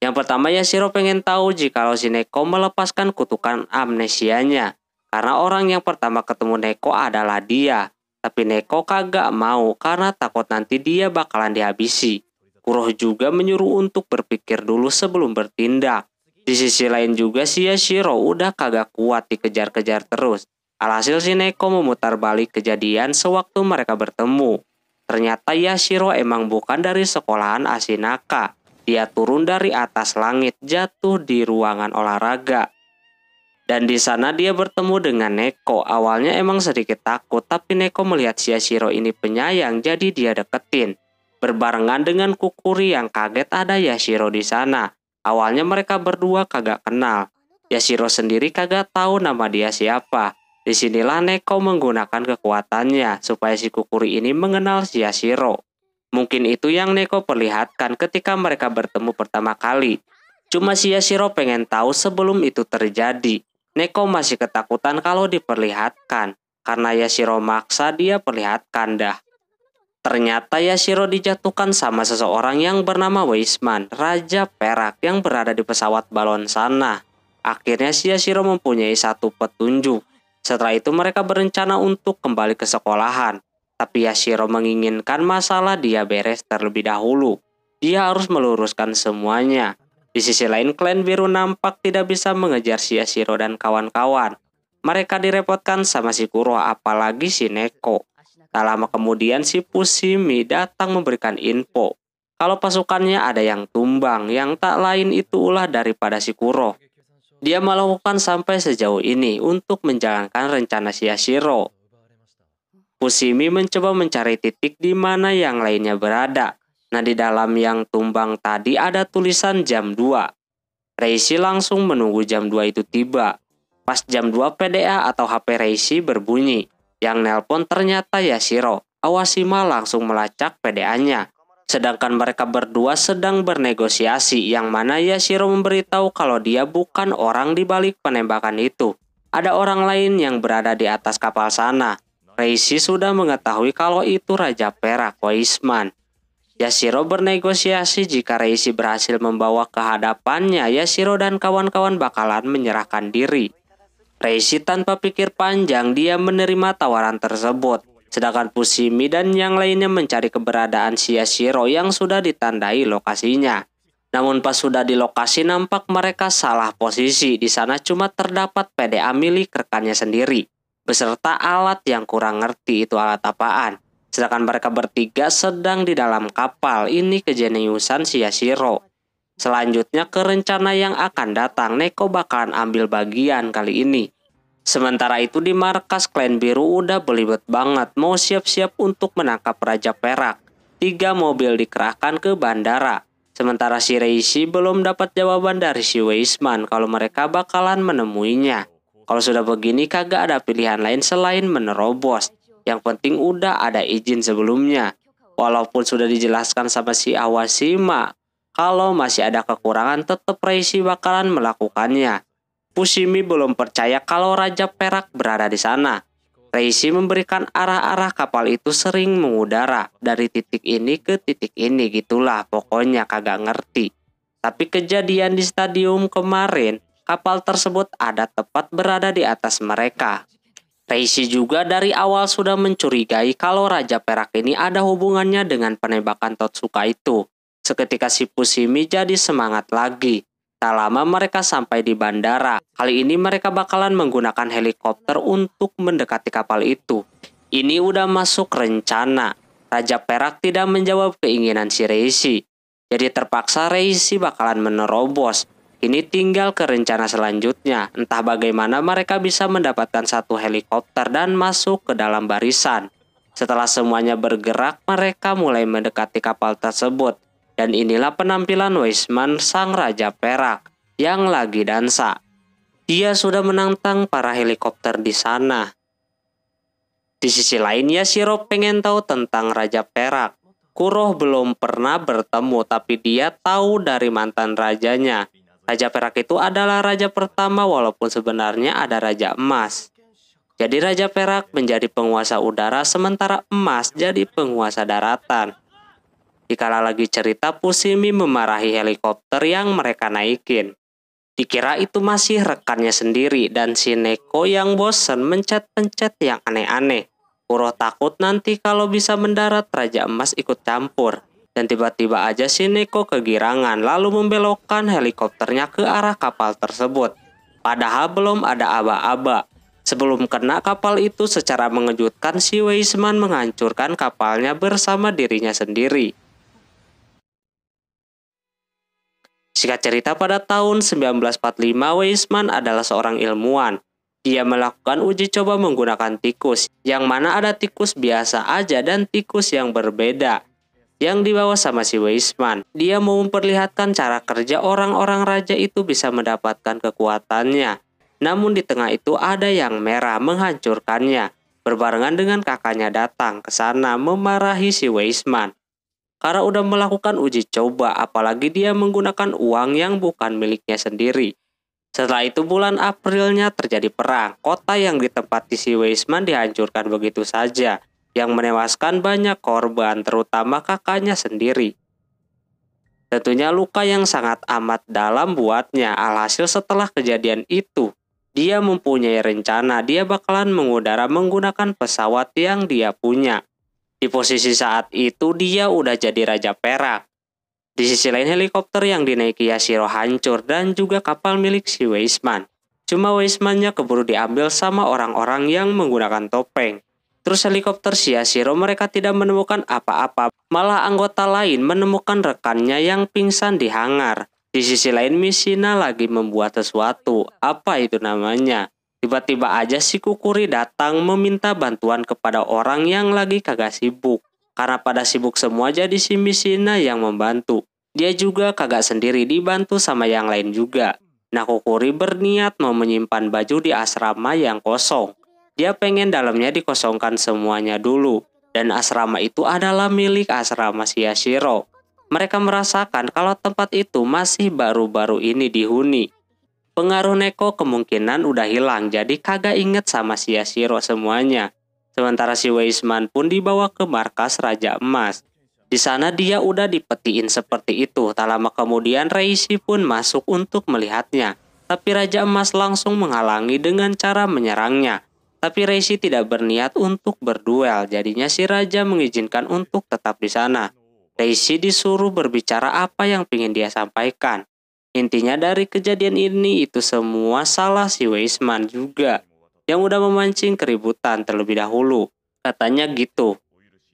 Yang pertama Yashiro pengen tahu jikalau si Neko melepaskan kutukan amnesianya. Karena orang yang pertama ketemu Neko adalah dia. Tapi Neko kagak mau karena takut nanti dia bakalan dihabisi. Kuro juga menyuruh untuk berpikir dulu sebelum bertindak. Di sisi lain juga si Yashiro udah kagak kuat dikejar-kejar terus. Alhasil si Neko memutar balik kejadian sewaktu mereka bertemu. Ternyata Yashiro emang bukan dari sekolahan Ashinaka. Dia turun dari atas langit jatuh di ruangan olahraga. Dan di sana dia bertemu dengan Neko. Awalnya emang sedikit takut, tapi Neko melihat si Yashiro ini penyayang, jadi dia deketin. Berbarengan dengan Kukuri yang kaget ada Yashiro di sana. Awalnya mereka berdua kagak kenal. Yashiro sendiri kagak tahu nama dia siapa. Disinilah Neko menggunakan kekuatannya supaya si Kukuri ini mengenal si Yashiro. Mungkin itu yang Neko perlihatkan ketika mereka bertemu pertama kali. Cuma si Yashiro pengen tahu sebelum itu terjadi. Neko masih ketakutan kalau diperlihatkan, karena Yashiro maksa dia perlihatkan dah. Ternyata Yashiro dijatuhkan sama seseorang yang bernama Weisman, Raja Perak yang berada di pesawat balon sana. Akhirnya si Yashiro mempunyai satu petunjuk. Setelah itu mereka berencana untuk kembali ke sekolahan. Tapi Yashiro menginginkan masalah dia beres terlebih dahulu. Dia harus meluruskan semuanya. Di sisi lain, klan biru nampak tidak bisa mengejar si Yashiro dan kawan-kawan. Mereka direpotkan sama si Kuro, apalagi si Neko. Tak lama kemudian si Fushimi datang memberikan info kalau pasukannya ada yang tumbang, yang tak lain itu ulah daripada si Kuro. Dia melakukan sampai sejauh ini untuk menjalankan rencana si Yashiro. Fushimi mencoba mencari titik di mana yang lainnya berada. Nah, di dalam yang tumbang tadi ada tulisan jam 2. Reishi langsung menunggu jam 2 itu tiba. Pas jam 2 PDA atau HP Reishi berbunyi. Yang nelpon ternyata Yashiro. Awashima langsung melacak PDA-nya. Sedangkan mereka berdua sedang bernegosiasi, yang mana Yashiro memberitahu kalau dia bukan orang di balik penembakan itu. Ada orang lain yang berada di atas kapal sana. Reishi sudah mengetahui kalau itu Raja Perak, Weisman. Yashiro bernegosiasi jika Reishi berhasil membawa ke hadapannya, Yashiro dan kawan-kawan bakalan menyerahkan diri. Reishi tanpa pikir panjang dia menerima tawaran tersebut. Sedangkan Fushimi dan yang lainnya mencari keberadaan si Yashiro yang sudah ditandai lokasinya. Namun pas sudah di lokasi nampak mereka salah posisi. Di sana cuma terdapat PDA milik rekannya sendiri, beserta alat yang kurang ngerti itu alat apaan. Sedangkan mereka bertiga sedang di dalam kapal. Ini kejeniusan si Yashiro. Selanjutnya ke rencana yang akan datang, Neko bakalan ambil bagian kali ini. Sementara itu di markas klan biru udah belibet banget, mau siap-siap untuk menangkap Raja Perak. 3 mobil dikerahkan ke bandara. Sementara si Reishi belum dapat jawaban dari si Weisman kalau mereka bakalan menemuinya. Kalau sudah begini kagak ada pilihan lain selain menerobos. Yang penting udah ada izin sebelumnya. Walaupun sudah dijelaskan sama si Awashima kalau masih ada kekurangan, tetap Reishi bakalan melakukannya. Fushimi belum percaya kalau Raja Perak berada di sana. Reishi memberikan arah-arah kapal itu sering mengudara dari titik ini ke titik ini, gitulah pokoknya kagak ngerti. Tapi kejadian di stadium kemarin, kapal tersebut ada tepat berada di atas mereka. Reishi juga dari awal sudah mencurigai kalau Raja Perak ini ada hubungannya dengan penembakan Totsuka itu. Seketika si Fushimi jadi semangat lagi. Tak lama mereka sampai di bandara. Kali ini mereka bakalan menggunakan helikopter untuk mendekati kapal itu. Ini udah masuk rencana. Raja Perak tidak menjawab keinginan si Reishi. Jadi terpaksa Reishi bakalan menerobos. Ini tinggal ke rencana selanjutnya. Entah bagaimana mereka bisa mendapatkan satu helikopter dan masuk ke dalam barisan. Setelah semuanya bergerak, mereka mulai mendekati kapal tersebut. Dan inilah penampilan Weisman sang Raja Perak yang lagi dansa. Dia sudah menantang para helikopter di sana. Di sisi lain, Yashiro pengen tahu tentang Raja Perak. Kuro belum pernah bertemu, tapi dia tahu dari mantan rajanya. Raja Perak itu adalah raja pertama walaupun sebenarnya ada Raja Emas. Jadi Raja Perak menjadi penguasa udara sementara Emas jadi penguasa daratan. Dikala lagi cerita, Fushimi memarahi helikopter yang mereka naikin. Dikira itu masih rekannya sendiri dan si Neko yang bosen mencet-pencet yang aneh-aneh. Kuro takut nanti kalau bisa mendarat Raja Emas ikut campur. Dan tiba-tiba aja si Neko kegirangan lalu membelokkan helikopternya ke arah kapal tersebut. Padahal belum ada aba-aba. Sebelum kena kapal itu secara mengejutkan si Weisman menghancurkan kapalnya bersama dirinya sendiri. Singkat cerita, pada tahun 1945 Weisman adalah seorang ilmuwan. Dia melakukan uji coba menggunakan tikus, yang mana ada tikus biasa aja dan tikus yang berbeda yang dibawa sama si Weisman. Dia mau memperlihatkan cara kerja orang-orang raja itu bisa mendapatkan kekuatannya. Namun di tengah itu ada yang merah menghancurkannya. Berbarengan dengan kakaknya datang ke sana memarahi si Weisman karena udah melakukan uji coba, apalagi dia menggunakan uang yang bukan miliknya sendiri. Setelah itu bulan Aprilnya terjadi perang. Kota yang ditempati si Weisman dihancurkan begitu saja, yang menewaskan banyak korban, terutama kakaknya sendiri. Tentunya luka yang sangat amat dalam buatnya. Alhasil setelah kejadian itu, dia mempunyai rencana dia bakalan mengudara menggunakan pesawat yang dia punya. Di posisi saat itu dia udah jadi Raja Perak. Di sisi lain helikopter yang dinaiki Yashiro hancur dan juga kapal milik si Weisman. Cuma Weismannya keburu diambil sama orang-orang yang menggunakan topeng. Terus helikopter si Yashiro mereka tidak menemukan apa-apa. Malah anggota lain menemukan rekannya yang pingsan di hangar. Di sisi lain Mishina lagi membuat sesuatu. Apa itu namanya? Tiba-tiba aja si Kukuri datang meminta bantuan kepada orang yang lagi kagak sibuk. Karena pada sibuk semua jadi si Mishina yang membantu. Dia juga kagak sendiri, dibantu sama yang lain juga. Nah Kukuri berniat mau menyimpan baju di asrama yang kosong. Dia pengen dalamnya dikosongkan semuanya dulu. Dan asrama itu adalah milik asrama si Yashiro. Mereka merasakan kalau tempat itu masih baru-baru ini dihuni. Pengaruh Neko kemungkinan udah hilang, jadi kagak inget sama si Yashiro semuanya. Sementara si Weisman pun dibawa ke markas Raja Emas. Di sana dia udah dipetiin seperti itu. Tak lama kemudian Reishi pun masuk untuk melihatnya. Tapi Raja Emas langsung menghalangi dengan cara menyerangnya. Tapi Reishi tidak berniat untuk berduel, jadinya si Raja mengizinkan untuk tetap di sana. Reishi disuruh berbicara apa yang ingin dia sampaikan. Intinya dari kejadian ini itu semua salah si Weisman juga yang udah memancing keributan terlebih dahulu. Katanya gitu.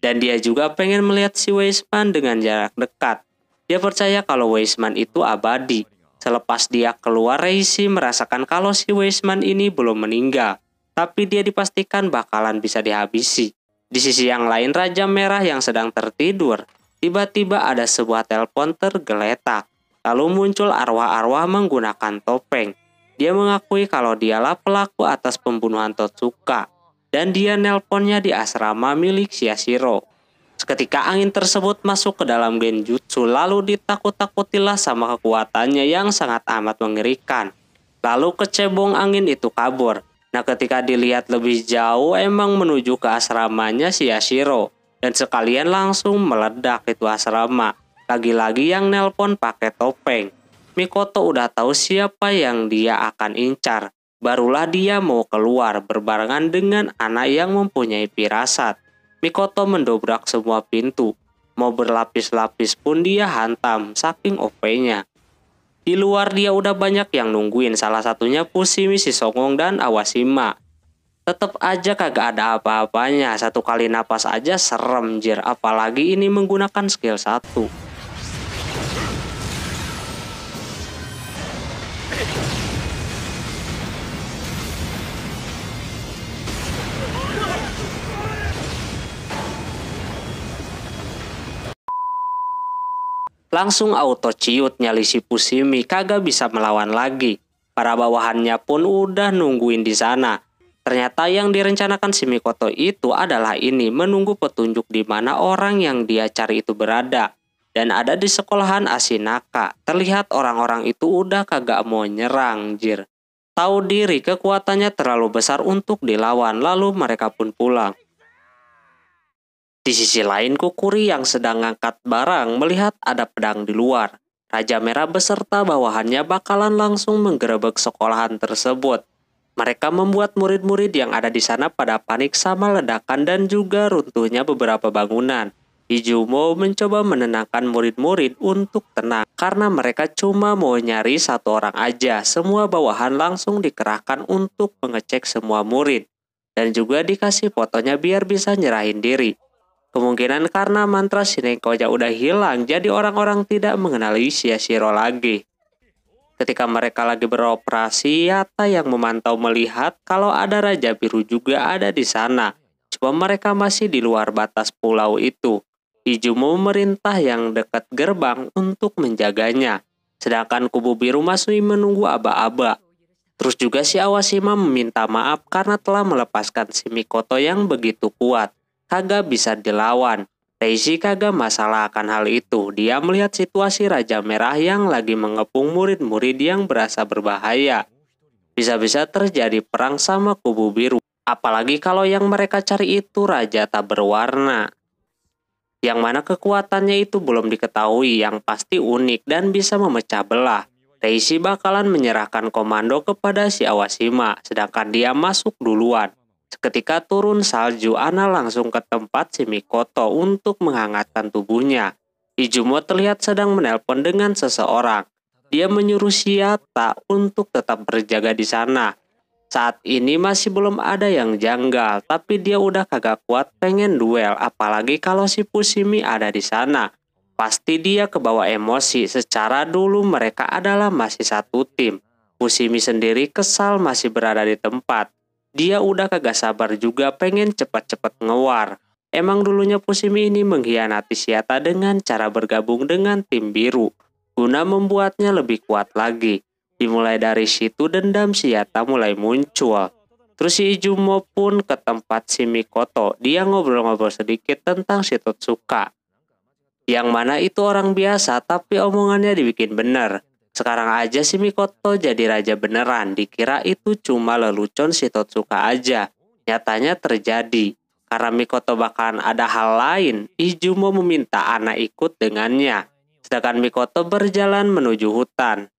Dan dia juga pengen melihat si Weisman dengan jarak dekat. Dia percaya kalau Weisman itu abadi. Selepas dia keluar, Reishi merasakan kalau si Weisman ini belum meninggal. Tapi dia dipastikan bakalan bisa dihabisi. Di sisi yang lain Raja Merah yang sedang tertidur. Tiba-tiba ada sebuah telepon tergeletak. Lalu muncul arwah-arwah menggunakan topeng. Dia mengakui kalau dialah pelaku atas pembunuhan Totsuka. Dan dia nelponnya di asrama milik Yashiro. Seketika angin tersebut masuk ke dalam genjutsu. Lalu ditakut-takutilah sama kekuatannya yang sangat amat mengerikan. Lalu kecebong angin itu kabur. Nah ketika dilihat lebih jauh emang menuju ke asramanya si Yashiro. Dan sekalian langsung meledak itu asrama. Lagi-lagi yang nelpon pakai topeng. Mikoto udah tahu siapa yang dia akan incar. Barulah dia mau keluar berbarengan dengan anak yang mempunyai firasat. Mikoto mendobrak semua pintu. Mau berlapis-lapis pun dia hantam saking OP-nya. Di luar dia udah banyak yang nungguin, salah satunya Fushimi, Sisongong, dan Awashima. Tetep aja kagak ada apa-apanya, satu kali napas aja serem jir, apalagi ini menggunakan skill 1. Langsung auto ciut nyali si Fushimi, kagak bisa melawan lagi. Para bawahannya pun udah nungguin di sana. Ternyata yang direncanakan si Mikoto itu adalah ini, menunggu petunjuk di mana orang yang dia cari itu berada. Dan ada di sekolahan Ashinaka. Terlihat orang-orang itu udah kagak mau nyerang jir. Tahu diri kekuatannya terlalu besar untuk dilawan, lalu mereka pun pulang. Di sisi lain Kukuri yang sedang ngangkat barang melihat ada pedang di luar. Raja Merah beserta bawahannya bakalan langsung menggerebek sekolahan tersebut. Mereka membuat murid-murid yang ada di sana pada panik sama ledakan dan juga runtuhnya beberapa bangunan. Izumo mencoba menenangkan murid-murid untuk tenang karena mereka cuma mau nyari satu orang aja. Semua bawahan langsung dikerahkan untuk mengecek semua murid dan juga dikasih fotonya biar bisa nyerahin diri. Kemungkinan karena mantra Shinenkoja udah hilang, jadi orang-orang tidak mengenali Yashiro lagi. Ketika mereka lagi beroperasi, Yatta yang memantau melihat kalau ada Raja Biru juga ada di sana. Cuma mereka masih di luar batas pulau itu. Izumo memerintah yang dekat gerbang untuk menjaganya. Sedangkan kubu biru masih menunggu aba-aba. Terus juga si Awashima meminta maaf karena telah melepaskan si Mikoto yang begitu kuat. Kagak bisa dilawan. Reishi kagak masalah akan hal itu. Dia melihat situasi Raja Merah yang lagi mengepung murid-murid yang berasa berbahaya. Bisa-bisa terjadi perang sama kubu biru. Apalagi kalau yang mereka cari itu Raja tak berwarna. Yang mana kekuatannya itu belum diketahui, yang pasti unik dan bisa memecah belah. Reishi bakalan menyerahkan komando kepada si Awashima, sedangkan dia masuk duluan. Seketika turun salju, Ana langsung ke tempat si Mikoto untuk menghangatkan tubuhnya. Izumo terlihat sedang menelpon dengan seseorang. Dia menyuruh si Yatta untuk tetap berjaga di sana. Saat ini masih belum ada yang janggal, tapi dia udah kagak kuat pengen duel, apalagi kalau si Fushimi ada di sana. Pasti dia kebawa emosi, secara dulu mereka adalah masih satu tim. Fushimi sendiri kesal masih berada di tempat. Dia udah kagak sabar juga pengen cepat-cepat ngewar. Emang dulunya Fushimi ini mengkhianati Yatta dengan cara bergabung dengan tim biru, guna membuatnya lebih kuat lagi. Dimulai dari situ dendam Yatta mulai muncul. Terus si Izumo pun ke tempat si Mikoto. Dia ngobrol-ngobrol sedikit tentang si Totsuka. Yang mana itu orang biasa tapi omongannya dibikin bener. Sekarang aja si Mikoto jadi raja beneran. Dikira itu cuma lelucon si Totsuka aja. Nyatanya terjadi. Karena Mikoto bakalan ada hal lain, Izumo meminta Ana ikut dengannya. Sedangkan Mikoto berjalan menuju hutan.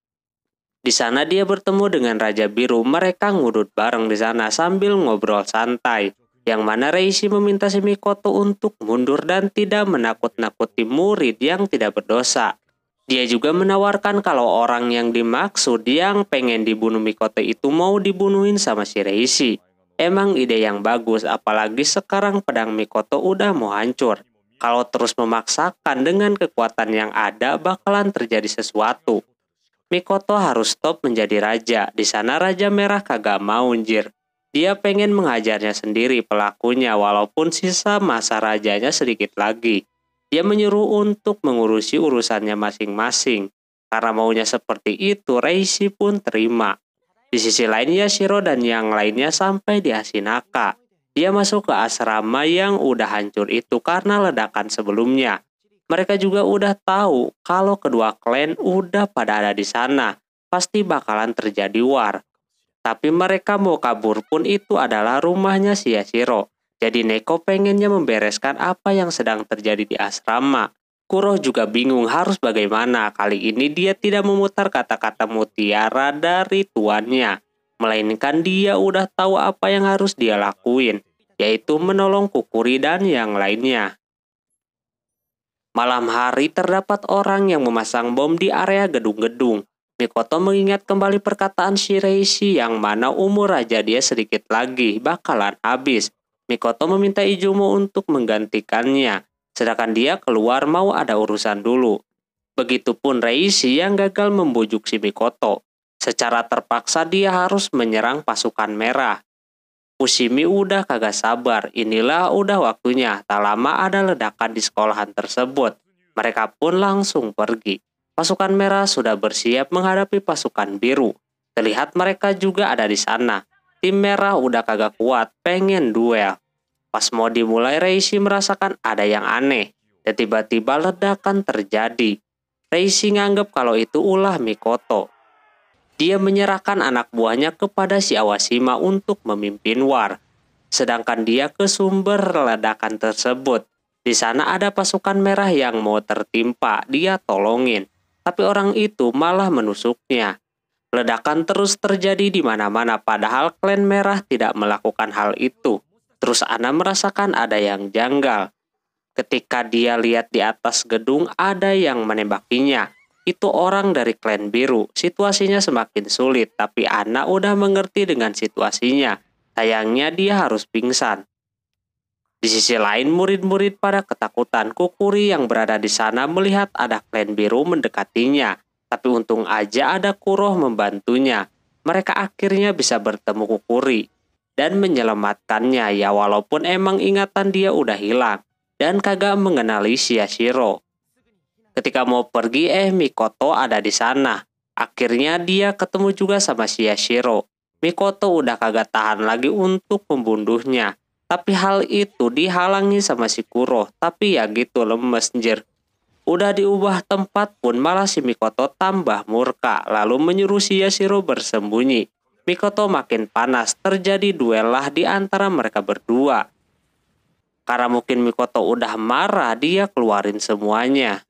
Di sana dia bertemu dengan Raja Biru. Mereka ngudut bareng di sana sambil ngobrol santai. Yang mana Reishi meminta si Mikoto untuk mundur dan tidak menakut-nakuti murid yang tidak berdosa. Dia juga menawarkan kalau orang yang dimaksud yang pengen dibunuh Mikoto itu mau dibunuhin sama si Reishi. Emang ide yang bagus, apalagi sekarang pedang Mikoto udah mau hancur. Kalau terus memaksakan dengan kekuatan yang ada bakalan terjadi sesuatu. Mikoto harus stop menjadi raja. Di sana Raja Merah kagak mau anjir. Dia pengen menghajarnya sendiri pelakunya walaupun sisa masa rajanya sedikit lagi. Dia menyuruh untuk mengurusi urusannya masing-masing. Karena maunya seperti itu, Reishi pun terima. Di sisi lain Yashiro dan yang lainnya sampai di Asinaka. Dia masuk ke asrama yang udah hancur itu karena ledakan sebelumnya. Mereka juga udah tahu kalau kedua klan udah pada ada di sana. Pasti bakalan terjadi war. Tapi mereka mau kabur pun itu adalah rumahnya si Yashiro. Jadi Neko pengennya membereskan apa yang sedang terjadi di asrama. Kuro juga bingung harus bagaimana. Kali ini dia tidak memutar kata-kata mutiara dari tuannya. Melainkan dia udah tahu apa yang harus dia lakuin. Yaitu menolong Kukuri dan yang lainnya. Malam hari terdapat orang yang memasang bom di area gedung-gedung. Mikoto mengingat kembali perkataan si Reishi yang mana umur raja dia sedikit lagi bakalan habis. Mikoto meminta Izumo untuk menggantikannya, sedangkan dia keluar mau ada urusan dulu. Begitupun Reishi yang gagal membujuk si Mikoto. Secara terpaksa dia harus menyerang pasukan merah. Fushimi udah kagak sabar, inilah udah waktunya. Tak lama ada ledakan di sekolahan tersebut. Mereka pun langsung pergi. Pasukan merah sudah bersiap menghadapi pasukan biru. Terlihat mereka juga ada di sana. Tim merah udah kagak kuat, pengen duel. Pas mau dimulai, Reishi merasakan ada yang aneh. Dan tiba-tiba ledakan terjadi. Reishi nganggep kalau itu ulah Mikoto. Dia menyerahkan anak buahnya kepada si Awashima untuk memimpin war. Sedangkan dia ke sumber ledakan tersebut. Di sana ada pasukan merah yang mau tertimpa, dia tolongin. Tapi orang itu malah menusuknya. Ledakan terus terjadi di mana-mana padahal klan merah tidak melakukan hal itu. Terus Ana merasakan ada yang janggal. Ketika dia lihat di atas gedung ada yang menembakinya. Itu orang dari klan biru. Situasinya semakin sulit, tapi Ana udah mengerti dengan situasinya. Sayangnya dia harus pingsan. Di sisi lain murid-murid pada ketakutan. Kukuri yang berada di sana melihat ada klan biru mendekatinya. Tapi untung aja ada Kuroh membantunya. Mereka akhirnya bisa bertemu Kukuri dan menyelamatkannya ya, walaupun emang ingatan dia udah hilang dan kagak mengenali Shiyashiro. Ketika mau pergi Mikoto ada di sana. Akhirnya dia ketemu juga sama Shiyashiro. Mikoto udah kagak tahan lagi untuk membunuhnya. Tapi hal itu dihalangi sama si Kuroh. Tapi ya gitu lemes njir. Udah diubah tempat pun malah si Mikoto tambah murka. Lalu menyuruh Shiyashiro bersembunyi. Mikoto makin panas. Terjadi duel lah di antara mereka berdua. Karena mungkin Mikoto udah marah, dia keluarin semuanya.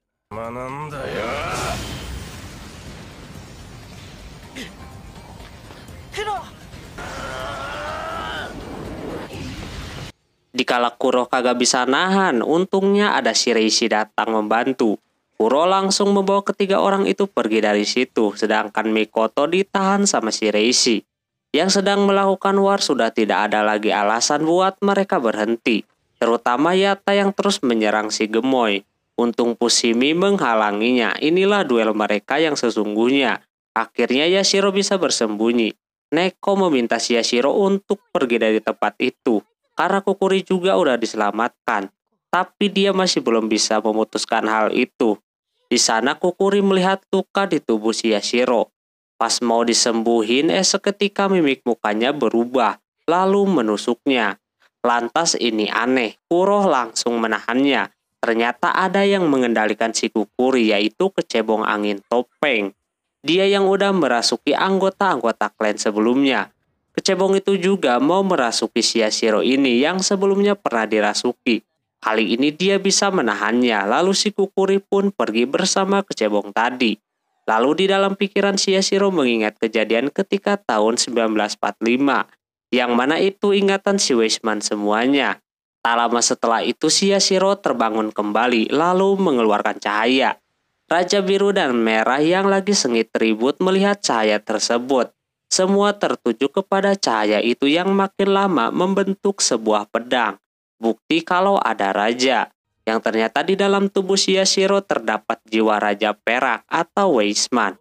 Dikala Kuroh kagak bisa nahan, untungnya ada Shiraishi datang membantu. Kuroh langsung membawa ketiga orang itu pergi dari situ, sedangkan Mikoto ditahan sama Shiraishi. Yang sedang melakukan war sudah tidak ada lagi alasan buat mereka berhenti, terutama Yatta yang terus menyerang si Gemoy. Untung Fushimi menghalanginya. Inilah duel mereka yang sesungguhnya. Akhirnya Yashiro bisa bersembunyi. Neko meminta Yashiro untuk pergi dari tempat itu, karena Kukuri juga udah diselamatkan. Tapi dia masih belum bisa memutuskan hal itu. Di sana Kukuri melihat luka di tubuh Yashiro. Pas mau disembuhin, seketika mimik mukanya berubah, lalu menusuknya. Lantas ini aneh, Kuroh langsung menahannya. Ternyata ada yang mengendalikan si Kukuri, yaitu kecebong angin topeng. Dia yang udah merasuki anggota-anggota klan sebelumnya. Kecebong itu juga mau merasuki Shiyashiro ini yang sebelumnya pernah dirasuki. Kali ini dia bisa menahannya, lalu si Kukuri pun pergi bersama kecebong tadi. Lalu di dalam pikiran Shiyashiro mengingat kejadian ketika tahun 1945, yang mana itu ingatan si Weisman semuanya. Tak lama setelah itu Shiyashiro terbangun kembali, lalu mengeluarkan cahaya. Raja Biru dan Merah yang lagi sengit ribut melihat cahaya tersebut. Semua tertuju kepada cahaya itu yang makin lama membentuk sebuah pedang. Bukti kalau ada raja. Yang ternyata di dalam tubuh Shiyashiro terdapat jiwa Raja Perak atau Weisman.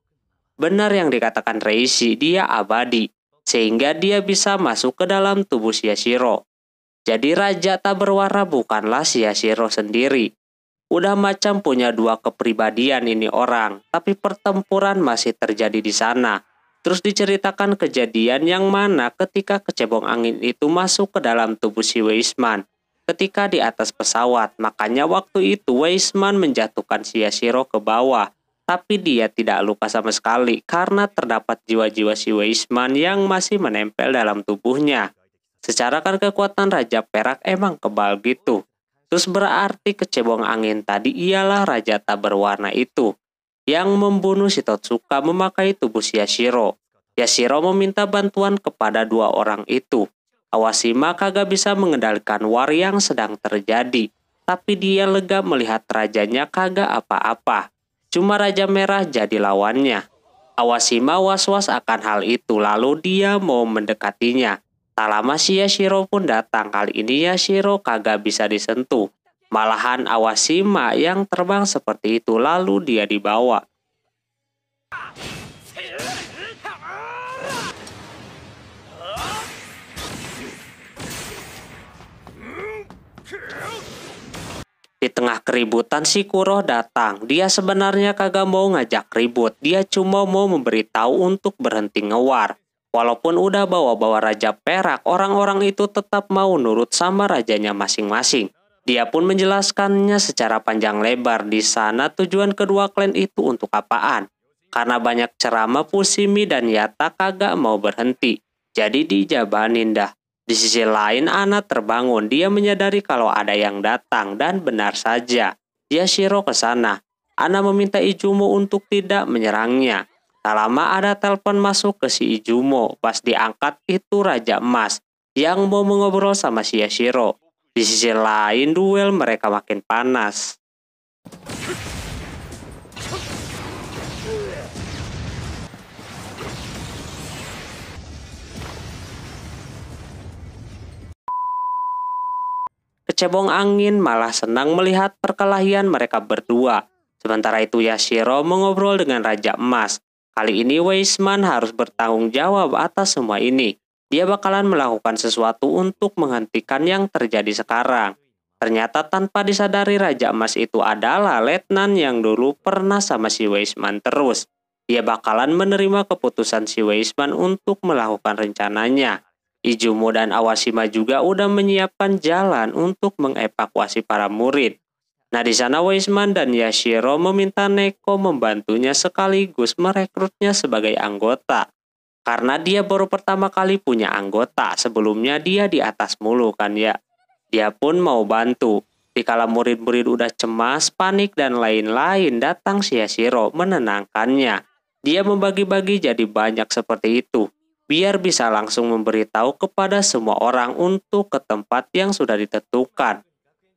Benar yang dikatakan Reishi, dia abadi. Sehingga dia bisa masuk ke dalam tubuh Shiyashiro. Jadi raja tak berwarna bukanlah Shiyashiro sendiri. Udah macam punya dua kepribadian ini orang, tapi pertempuran masih terjadi di sana. Terus diceritakan kejadian yang mana ketika kecebong angin itu masuk ke dalam tubuh si Weisman. Ketika di atas pesawat, makanya waktu itu Weisman menjatuhkan Shiyashiro ke bawah. Tapi dia tidak luka sama sekali karena terdapat jiwa-jiwa si Weisman yang masih menempel dalam tubuhnya. Secara kan kekuatan Raja Perak emang kebal gitu. Terus berarti kecebong angin tadi ialah raja tak berwarna itu yang membunuh si Totsuka memakai tubuh Yashiro. Yashiro meminta bantuan kepada dua orang itu. Awashima kagak bisa mengendalikan war yang sedang terjadi, tapi dia lega melihat rajanya kagak apa-apa. Cuma Raja Merah jadi lawannya. Awashima was-was akan hal itu, lalu dia mau mendekatinya. Tak lama Yashiro pun datang. Kali ini Yashiro kagak bisa disentuh. Malahan Awashima yang terbang seperti itu, lalu dia dibawa. Di tengah keributan si Kuroh datang. Dia sebenarnya kagak mau ngajak ribut. Dia cuma mau memberitahu untuk berhenti ngewar. Walaupun udah bawa-bawa Raja Perak, orang-orang itu tetap mau nurut sama rajanya masing-masing. Dia pun menjelaskannya secara panjang lebar di sana tujuan kedua klan itu untuk apaan. Karena banyak ceramah Fushimi dan Yatta kagak mau berhenti. Jadi dijabanin dah. Di sisi lain Ana terbangun, dia menyadari kalau ada yang datang dan benar saja. Yashiro ke sana. Ana meminta Izumo untuk tidak menyerangnya. Tak lama ada telepon masuk ke si Izumo. Pas diangkat itu Raja Emas yang mau mengobrol sama si Yashiro. Di sisi lain duel mereka makin panas. Kecebong angin malah senang melihat perkelahian mereka berdua. Sementara itu Yashiro mengobrol dengan Raja Emas. Kali ini Weisman harus bertanggung jawab atas semua ini. Dia bakalan melakukan sesuatu untuk menghentikan yang terjadi sekarang. Ternyata tanpa disadari Raja Emas itu adalah letnan yang dulu pernah sama si Weisman terus. Dia bakalan menerima keputusan si Weisman untuk melakukan rencananya. Izumo dan Awashima juga udah menyiapkan jalan untuk mengevakuasi para murid. Nah di sana Weisman dan Yashiro meminta Neko membantunya sekaligus merekrutnya sebagai anggota. Karena dia baru pertama kali punya anggota, sebelumnya dia di atas mulu kan ya. Dia pun mau bantu. Dikala murid-murid udah cemas, panik, dan lain-lain, datang si Yashiro menenangkannya. Dia membagi-bagi jadi banyak seperti itu, biar bisa langsung memberitahu kepada semua orang untuk ke tempat yang sudah ditentukan.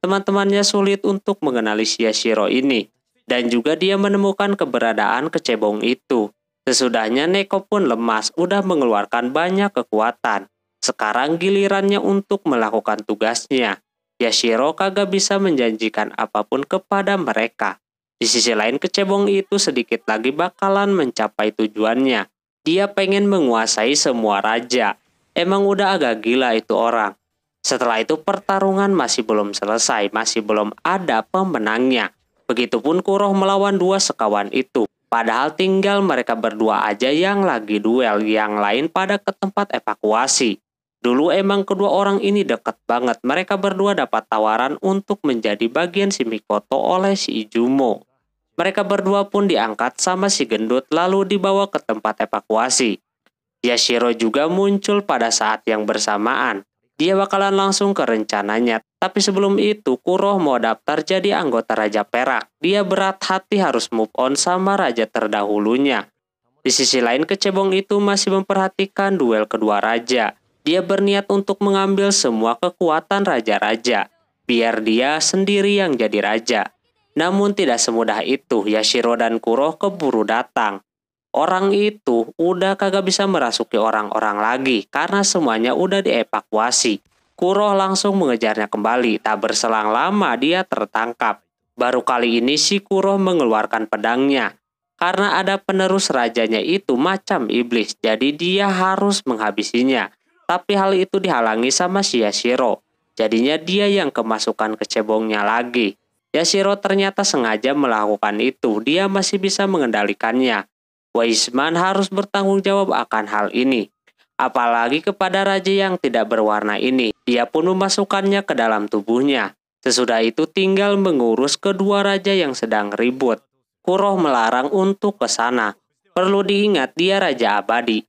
Teman-temannya sulit untuk mengenali si Yashiro ini, dan juga dia menemukan keberadaan kecebong itu. Sesudahnya Neko pun lemas, udah mengeluarkan banyak kekuatan. Sekarang gilirannya untuk melakukan tugasnya. Yashiro kagak bisa menjanjikan apapun kepada mereka. Di sisi lain kecebong itu sedikit lagi bakalan mencapai tujuannya. Dia pengen menguasai semua raja. Emang udah agak gila itu orang. Setelah itu pertarungan masih belum selesai, masih belum ada pemenangnya. Begitupun Kuroh melawan dua sekawan itu. Padahal tinggal mereka berdua aja yang lagi duel, yang lain pada ke tempat evakuasi. Dulu emang kedua orang ini deket banget, mereka berdua dapat tawaran untuk menjadi bagian si Mikoto oleh si Izumo. Mereka berdua pun diangkat sama si gendut lalu dibawa ke tempat evakuasi. Yashiro juga muncul pada saat yang bersamaan. Dia bakalan langsung ke rencananya, tapi sebelum itu Kuroh mau daftar jadi anggota Raja Perak. Dia berat hati harus move on sama raja terdahulunya. Di sisi lain kecebong itu masih memperhatikan duel kedua raja. Dia berniat untuk mengambil semua kekuatan raja-raja, biar dia sendiri yang jadi raja. Namun tidak semudah itu, Yashiro dan Kuroh keburu datang. Orang itu udah kagak bisa merasuki orang-orang lagi, karena semuanya udah dievakuasi. Kuroh langsung mengejarnya kembali, tak berselang lama dia tertangkap. Baru kali ini si Kuroh mengeluarkan pedangnya. Karena ada penerus rajanya itu macam iblis, jadi dia harus menghabisinya. Tapi hal itu dihalangi sama si Yashiro. Jadinya dia yang kemasukan kecebongnya lagi. Yashiro ternyata sengaja melakukan itu. Dia masih bisa mengendalikannya. Weisman harus bertanggung jawab akan hal ini. Apalagi kepada raja yang tidak berwarna ini. Dia pun memasukkannya ke dalam tubuhnya. Sesudah itu tinggal mengurus kedua raja yang sedang ribut. Kuroh melarang untuk ke sana. Perlu diingat dia raja abadi.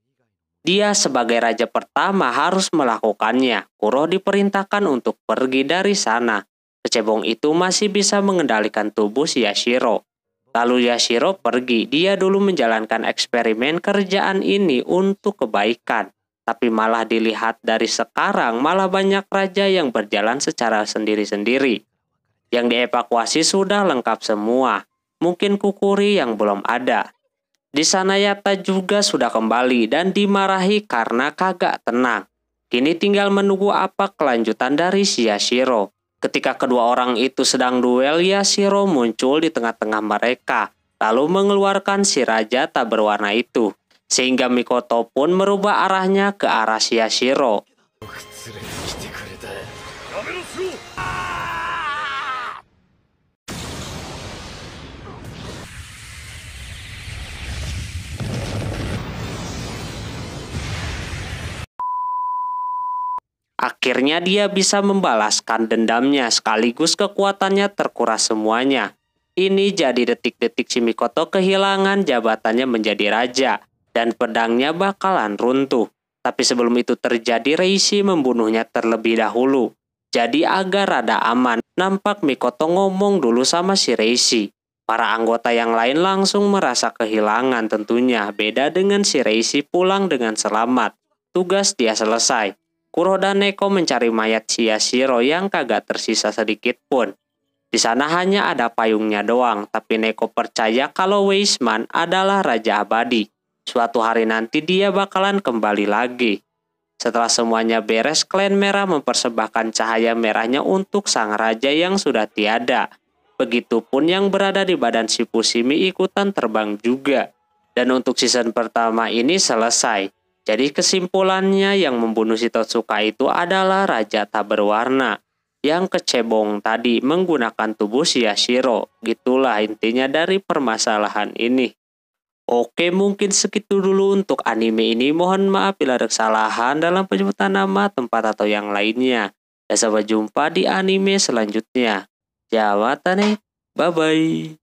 Dia sebagai raja pertama harus melakukannya. Kuroh diperintahkan untuk pergi dari sana. Kecebong itu masih bisa mengendalikan tubuh si Yashiro. Lalu Yashiro pergi. Dia dulu menjalankan eksperimen kerjaan ini untuk kebaikan. Tapi malah dilihat dari sekarang malah banyak raja yang berjalan secara sendiri-sendiri. Yang dievakuasi sudah lengkap semua. Mungkin Kukuri yang belum ada. Di sana Yatta juga sudah kembali dan dimarahi karena kagak tenang. Kini tinggal menunggu apa kelanjutan dari si Yashiro. Ketika kedua orang itu sedang duel, Yashiro muncul di tengah-tengah mereka, lalu mengeluarkan si raja tak berwarna itu. Sehingga Mikoto pun merubah arahnya ke arah si Yashiro. Akhirnya dia bisa membalaskan dendamnya sekaligus kekuatannya terkuras semuanya. Ini jadi detik-detik si Mikoto kehilangan jabatannya menjadi raja dan pedangnya bakalan runtuh. Tapi sebelum itu terjadi Reishi membunuhnya terlebih dahulu. Jadi agar rada aman, nampak Mikoto ngomong dulu sama si Reishi. Para anggota yang lain langsung merasa kehilangan tentunya, beda dengan si Reishi pulang dengan selamat. Tugas dia selesai. Kuroh dan Neko mencari mayat si Yashiro yang kagak tersisa sedikit pun. Di sana hanya ada payungnya doang, tapi Neko percaya kalau Weisman adalah raja abadi. Suatu hari nanti dia bakalan kembali lagi. Setelah semuanya beres, klan merah mempersembahkan cahaya merahnya untuk sang raja yang sudah tiada. Begitupun yang berada di badan si Fushimi ikutan terbang juga. Dan untuk season pertama ini selesai. Jadi kesimpulannya yang membunuh si Totsuka itu adalah Raja Tak Berwarna yang kecebong tadi menggunakan tubuh si Yashiro. Gitulah intinya dari permasalahan ini. Oke, mungkin segitu dulu untuk anime ini. Mohon maaf bila ada kesalahan dalam penyebutan nama, tempat, atau yang lainnya. Dan sampai jumpa di anime selanjutnya. Jawatan nih, bye-bye.